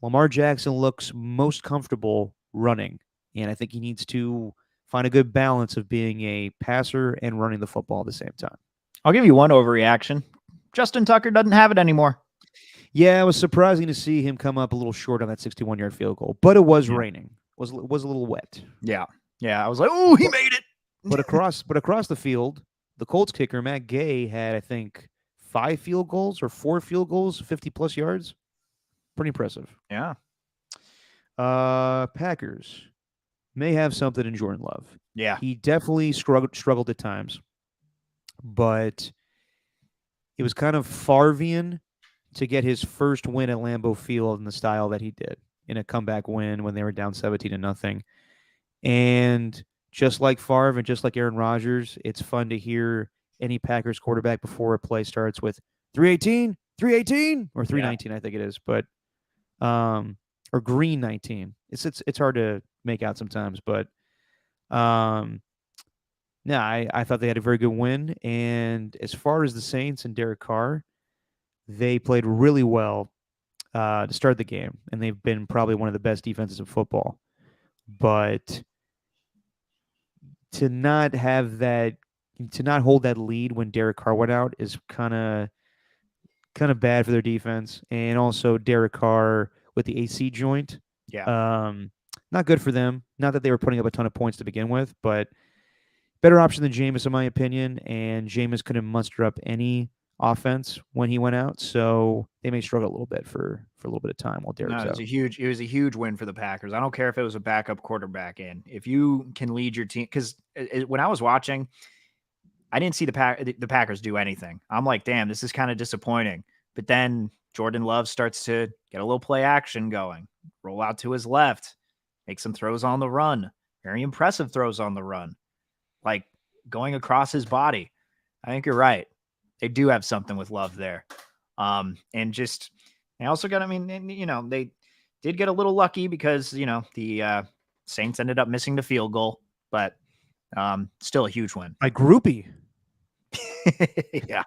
Lamar Jackson looks most comfortable running. And I think he needs to find a good balance of being a passer and running the football at the same time. I'll give you one overreaction. Justin Tucker doesn't have it anymore. Yeah, it was surprising to see him come up a little short on that 61-yard field goal, but it was Yeah. raining. Was a little wet. Yeah. I was like, oh, he made it. But across the field, the Colts kicker Matt Gay had, I think, 5 field goals or 4 field goals, 50+ yards. Pretty impressive. Yeah. Packers may have something in Jordan Love. Yeah. He definitely struggled at times, but it was kind of Favrean to get his first win at Lambeau Field in the style that he did in a comeback win when they were down 17-0. And just like Favre and just like Aaron Rodgers, it's fun to hear any Packers quarterback before a play starts with 318, 318, or 319, I think it is, but or green 19. It's hard to make out sometimes, but no, I thought they had a very good win. And as far as the Saints and Derek Carr, they played really well to start the game, and they've been probably one of the best defenses in football. But to not hold that lead when Derek Carr went out is kind of bad for their defense. And also Derek Carr with the AC joint. Yeah. Not good for them. Not that they were putting up a ton of points to begin with, but better option than Jameis, in my opinion. And Jameis couldn't muster up any offense when he went out, so they may struggle a little bit for a little bit of time while Derek's out. It was a huge win for the Packers. I don't care if it was a backup quarterback in. If you can lead your team, because when I was watching, I didn't see the Packers do anything. I'm like, damn, this is kind of disappointing. But then Jordan Love starts to get a little play action going, roll out to his left, make some throws on the run, very impressive throws on the run, like going across his body. I think you're right. They do have something with Love there. And just, they also got, they did get a little lucky because, the Saints ended up missing the field goal, but still a huge win. My groupie. Yeah.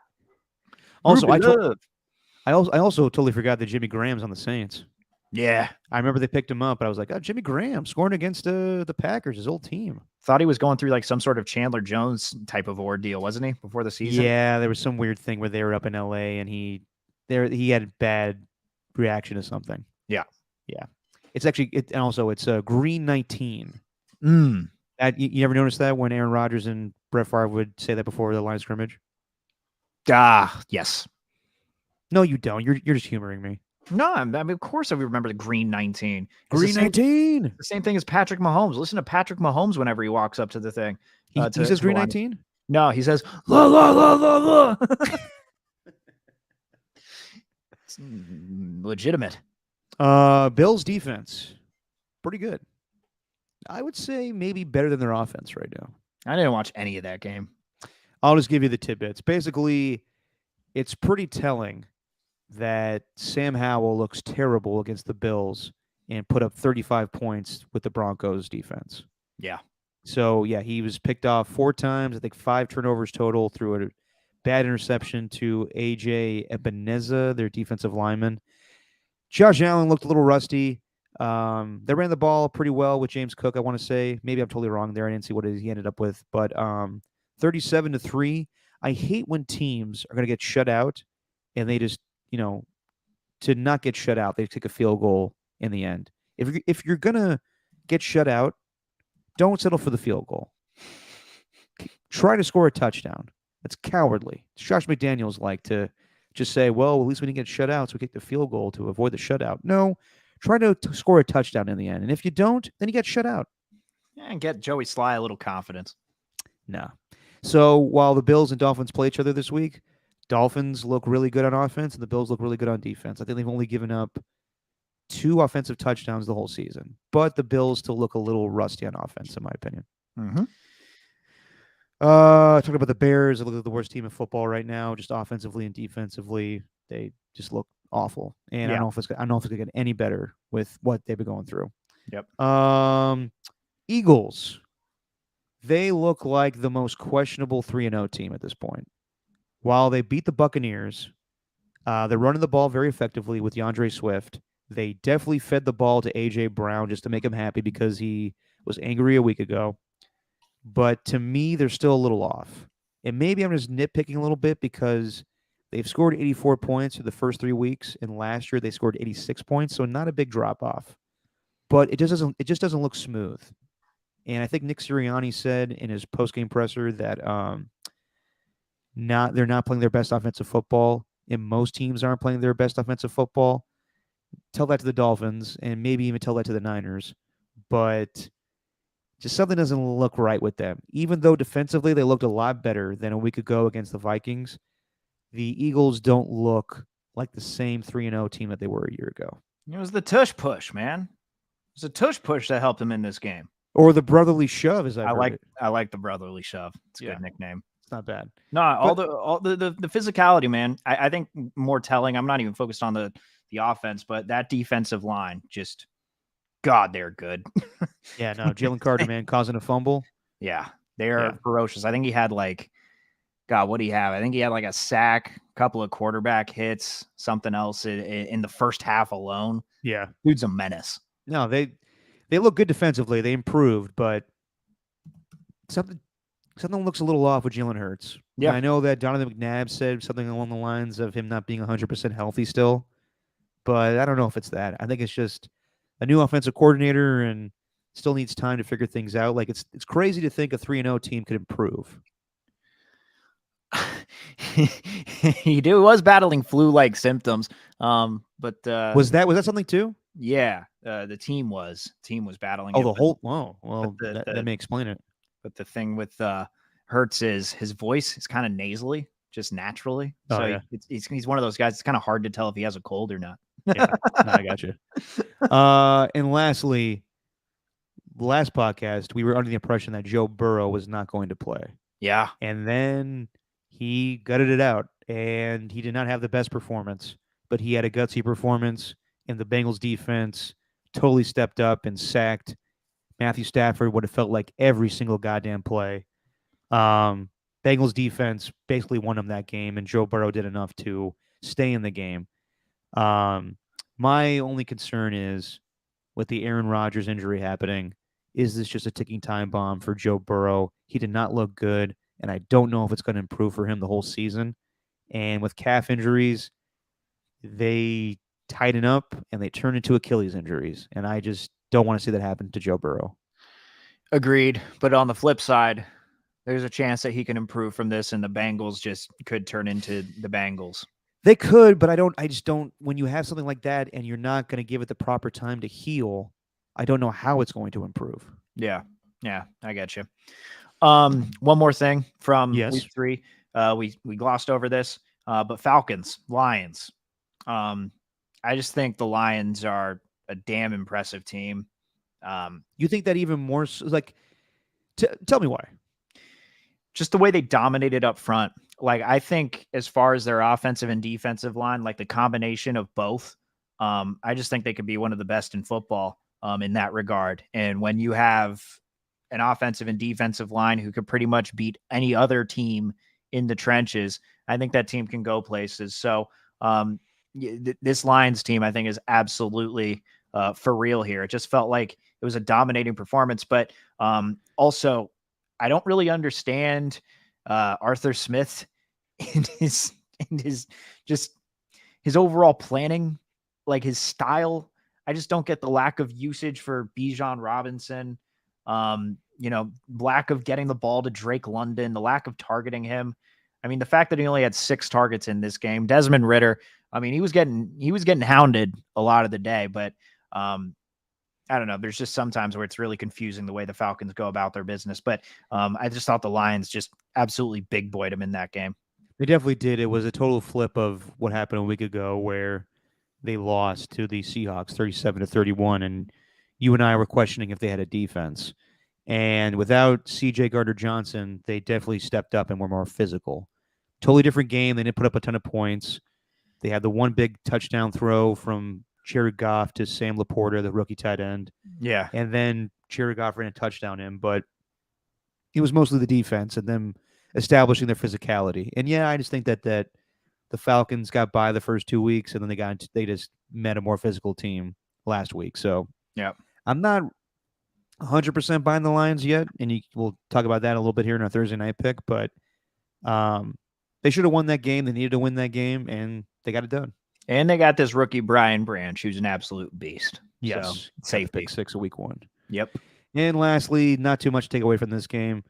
Also, I also totally forgot that Jimmy Graham's on the Saints. Yeah. I remember they picked him up, but I was like, oh, Jimmy Graham scoring against the Packers, his old team. Thought he was going through like some sort of Chandler Jones type of ordeal, wasn't he, before the season? Yeah, there was some weird thing where they were up in LA and he had a bad reaction to something. Yeah. It's actually and also it's green 19. You ever noticed that when Aaron Rodgers and Brett Favre would say that before the line of scrimmage? Yes. No, you don't. You're just humoring me. No, of course I remember the green 19. Green 19. The same thing as Patrick Mahomes. Listen to Patrick Mahomes whenever he walks up to the thing. He says green 19? No, he says, la, la, la, la, la. It's legitimate. Bills defense, pretty good. I would say maybe better than their offense right now. I didn't watch any of that game. I'll just give you the tidbits. Basically, it's pretty telling that Sam Howell looks terrible against the Bills and put up 35 points with the Broncos defense. Yeah. So, yeah, he was picked off 4 times, I think 5 turnovers total through a bad interception to A.J. Ebeneza, their defensive lineman. Josh Allen looked a little rusty. They ran the ball pretty well with James Cook, I want to say. Maybe I'm totally wrong there. I didn't see what he ended up with. But 37-3. I hate when teams are going to get shut out and they just, to not get shut out, they take a field goal in the end. If you're going to get shut out, don't settle for the field goal. Try to score a touchdown. That's cowardly. Josh McDaniels like to just say, well, at least we didn't get shut out, so we kick the field goal to avoid the shutout. No, try to score a touchdown in the end. And if you don't, then you get shut out. Yeah, and get Joey Sly a little confidence. No. So while the Bills and Dolphins play each other this week, Dolphins look really good on offense and the Bills look really good on defense. I think they've only given up 2 offensive touchdowns the whole season. But the Bills still look a little rusty on offense, in my opinion. Mm-hmm. Talking about the Bears, they look like the worst team in football right now, just offensively and defensively. They just look awful. And I don't know if it's going to get any better with what they've been going through. Yep. Eagles. They look like the most questionable 3-0 team at this point. While they beat the Buccaneers, they're running the ball very effectively with DeAndre Swift. They definitely fed the ball to A.J. Brown just to make him happy because he was angry a week ago. But to me, they're still a little off. And maybe I'm just nitpicking a little bit because They've scored 84 points through the first 3 weeks, and last year they scored 86 points, so not a big drop off. But it just doesn't look smooth. And I think Nick Sirianni said in his post-game presser that they're not playing their best offensive football, and most teams aren't playing their best offensive football. Tell that to the Dolphins, and maybe even tell that to the Niners. But just something doesn't look right with them. Even though defensively they looked a lot better than a week ago against the Vikings, the Eagles don't look like the same 3-0 team that they were a year ago. It was the tush push, man. It was a tush push that helped him in this game. Or the brotherly shove, as I like the brotherly shove. It's a good nickname. It's not bad. No, all the physicality, man. I think more telling. I'm not even focused on the offense, but that defensive line, just God, they're good. Yeah, no, Jalen Carter, man, causing a fumble. Yeah, they are ferocious. I think he had God, what do you have? I think he had a sack, a couple of quarterback hits, something else in the first half alone. Yeah, dude's a menace. No, they look good defensively. They improved, but something looks a little off with Jalen Hurts. Yeah, and I know that Donovan McNabb said something along the lines of him not being 100% healthy still, but I don't know if it's that. I think it's just a new offensive coordinator and still needs time to figure things out. It's crazy to think a 3-0 team could improve. He was battling flu-like symptoms, but was that something too? Yeah, the team was battling. Well, that may explain it. But the thing with Hurts is his voice is kind of nasally, just naturally. He's one of those guys. It's kind of hard to tell if he has a cold or not. Yeah, no, I got you. And lastly, last podcast, we were under the impression that Joe Burrow was not going to play. Yeah. And then he gutted it out, and he did not have the best performance, but he had a gutsy performance, and the Bengals defense totally stepped up and sacked Matthew Stafford what it felt like every single goddamn play. Bengals defense basically won him that game, and Joe Burrow did enough to stay in the game. My only concern is with the Aaron Rodgers injury happening, is this just a ticking time bomb for Joe Burrow? He did not look good, and I don't know if it's going to improve for him the whole season. And with calf injuries, they tighten up and they turn into Achilles injuries, and I just don't want to see that happen to Joe Burrow. Agreed. But on the flip side, there's a chance that he can improve from this, and the Bengals just could turn into the Bengals. They could, but I just don't. When you have something like that and you're not going to give it the proper time to heal, I don't know how it's going to improve. Yeah, I get you. One more thing from week 3. We glossed over this, but Falcons, Lions. I just think the Lions are a damn impressive team. You think that even more? Tell me why. Just the way they dominated up front. I think as far as their offensive and defensive line, the combination of both, I just think they could be one of the best in football in that regard. And when you have an offensive and defensive line who could pretty much beat any other team in the trenches, I think that team can go places. So this Lions team, I think, is absolutely for real here. It just felt like it was a dominating performance. But also, I don't really understand Arthur Smith and his overall planning, his style. I just don't get the lack of usage for Bijan Robinson, lack of getting the ball to Drake London, the lack of targeting him. I mean, the fact that he only had 6 targets in this game. Desmond Ridder, I mean, he was getting hounded a lot of the day, but I don't know. There's just sometimes where it's really confusing the way the Falcons go about their business. But I just thought the Lions just absolutely big boyed him in that game. They definitely did. It was a total flip of what happened a week ago where they lost to the Seahawks 37-31, and you and I were questioning if they had a defense. And without C.J. Gardner-Johnson, they definitely stepped up and were more physical. Totally different game. They didn't put up a ton of points. They had the one big touchdown throw from Jared Goff to Sam Laporta, the rookie tight end. Yeah. And then Jared Goff ran a touchdown in, but it was mostly the defense and them establishing their physicality. And yeah, I just think that the Falcons got by the first 2 weeks, and then they just met a more physical team last week. So yeah, I'm not 100% buying the Lions yet, and we'll talk about that a little bit here in our Thursday night pick. But They should have won that game. They needed to win that game, and they got it done. And they got this rookie Brian Branch, who's an absolute beast. Yes, so, safety. Pick 6 of week 1. Yep. And lastly, not too much to take away from this game.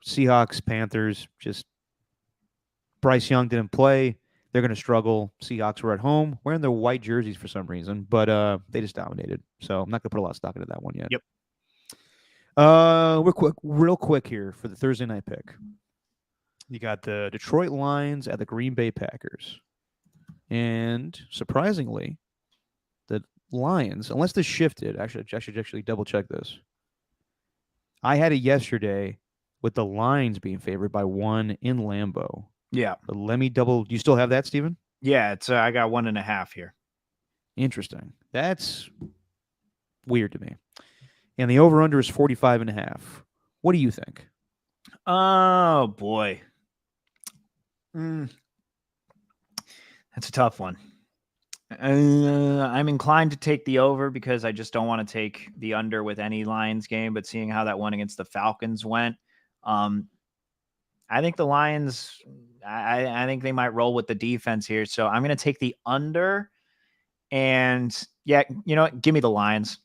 Seahawks, Panthers, just Bryce Young didn't play. They're going to struggle. Seahawks were at home wearing their white jerseys for some reason, but they just dominated. So I'm not going to put a lot of stock into that one yet. Yep. Real quick here for the Thursday night pick. You got the Detroit Lions at the Green Bay Packers. And surprisingly, the Lions, unless this shifted, I should actually double check this. I had it yesterday with the Lions being favored by 1 in Lambeau. Yeah. But let me double. Do you still have that, Steven? Yeah, it's I got 1.5 here. Interesting. That's weird to me. And the over-under is 45.5. What do you think? Oh, boy. That's a tough one. I'm inclined to take the over because I just don't want to take the under with any Lions game, but seeing how that one against the Falcons went, I think the Lions, I think they might roll with the defense here. So I'm going to take the under, and yeah, you know what? Give me the Lions.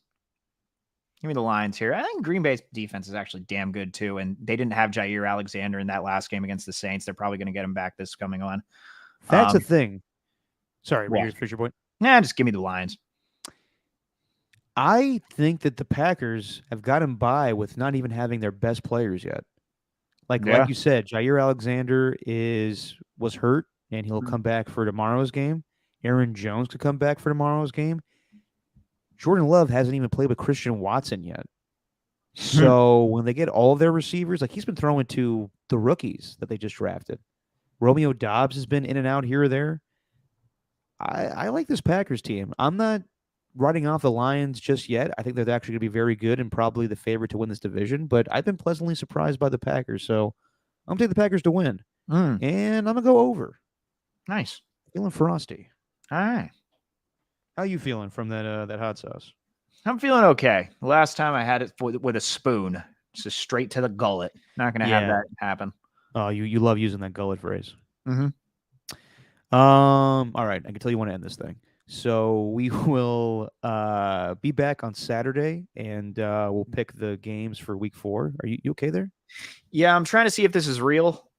Give me the Lions here. I think Green Bay's defense is actually damn good too, and they didn't have Jair Alexander in that last game against the Saints. They're probably going to get him back this coming on. That's a thing. Sorry, what? Your Fisher point. Nah, just give me the Lions. I think that the Packers have gotten by with not even having their best players yet. Like you said, Jair Alexander was hurt, and he'll come back for tomorrow's game. Aaron Jones could come back for tomorrow's game. Jordan Love hasn't even played with Christian Watson yet. So when they get all of their receivers, like he's been throwing to the rookies that they just drafted. Romeo Doubs has been in and out here or there. I like this Packers team. I'm not writing off the Lions just yet. I think they're actually going to be very good and probably the favorite to win this division. But I've been pleasantly surprised by the Packers. So I'm going to take the Packers to win. And I'm going to go over. Nice. Feeling frosty. All right. How you feeling from that hot sauce? I'm feeling okay. Last time I had it with a spoon, just straight to the gullet. Not going to have that happen. Oh, you love using that gullet phrase. Mm-hmm. All right, I can tell you want to end this thing. So we will be back on Saturday, and we'll pick the games for Week 4. Are you okay there? Yeah, I'm trying to see if this is real.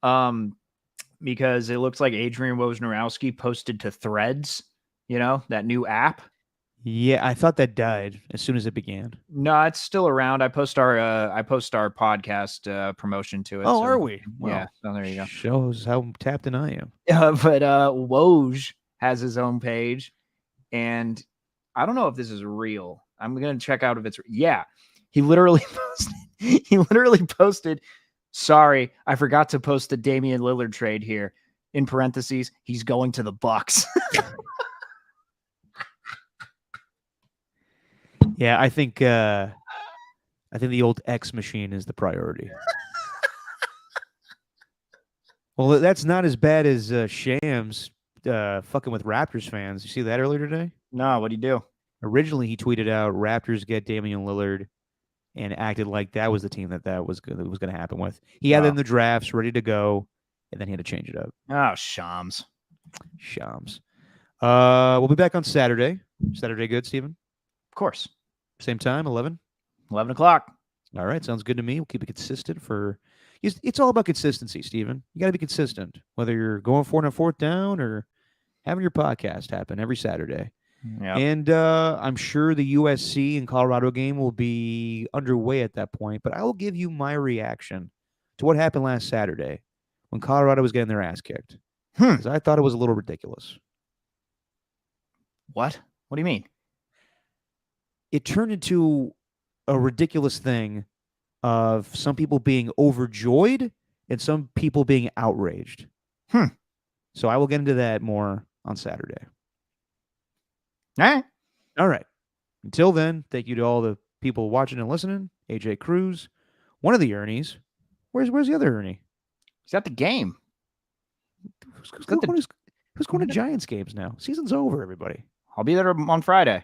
Because it looks like Adrian Wojnarowski posted to Threads. You know, that new app. Yeah, I thought that died as soon as it began. No, it's still around. I post our podcast promotion to it. Oh, so, are we? Well, yeah. So there you go. Shows how tapped in I am. But Woj has his own page, and I don't know if this is real. I'm gonna check out if it's He literally posted. Sorry, I forgot to post the Damian Lillard trade here. In parentheses, he's going to the Bucks. Yeah, I think the old X machine is the priority. Well, that's not as bad as Shams fucking with Raptors fans. You see that earlier today? No, what'd he do? Originally, he tweeted out Raptors get Damian Lillard and acted like that was the team that was going to happen with. He had them in the drafts ready to go, and then he had to change it up. Oh, Shams. We'll be back on Saturday. Saturday good, Steven? Of course. Same time, 11? 11 o'clock. All right, sounds good to me. We'll keep it consistent for... It's all about consistency, Steven. You got to be consistent, whether you're going for it on 4th down or having your podcast happen every Saturday. Yep. And I'm sure the USC and Colorado game will be underway at that point, but I will give you my reaction to what happened last Saturday when Colorado was getting their ass kicked. Because I thought it was a little ridiculous. What? What do you mean? It turned into a ridiculous thing of some people being overjoyed and some people being outraged. So I will get into that more on Saturday. All right. Until then, thank you to all the people watching and listening. AJ Cruz, one of the Ernies. Where's the other Ernie? He's at the game. Who's going to Giants games now? Season's over, everybody. I'll be there on Friday.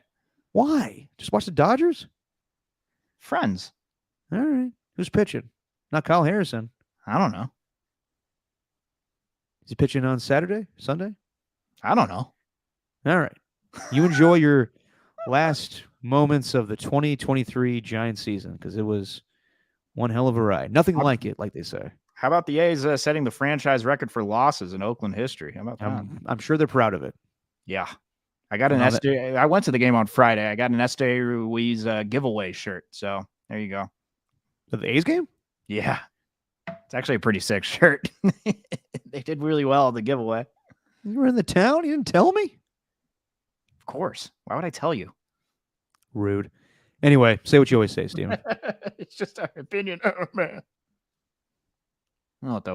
Why? Just watch the Dodgers? Friends. All right. Who's pitching? Not Kyle Harrison. I don't know. Is he pitching on Saturday, Sunday? I don't know. All right. You enjoy your last moments of the 2023 Giants season because it was one hell of a ride. Nothing like it, like they say. How about the A's setting the franchise record for losses in Oakland history? How about that? I'm sure they're proud of it. Yeah. I got I went to the game on Friday. I got an Estee Ruiz giveaway shirt. So there you go. The A's game? Yeah. It's actually a pretty sick shirt. They did really well at the giveaway. You were in the town? You didn't tell me? Of course. Why would I tell you? Rude. Anyway, say what you always say, Steven. It's just our opinion. Oh, man. I'll let that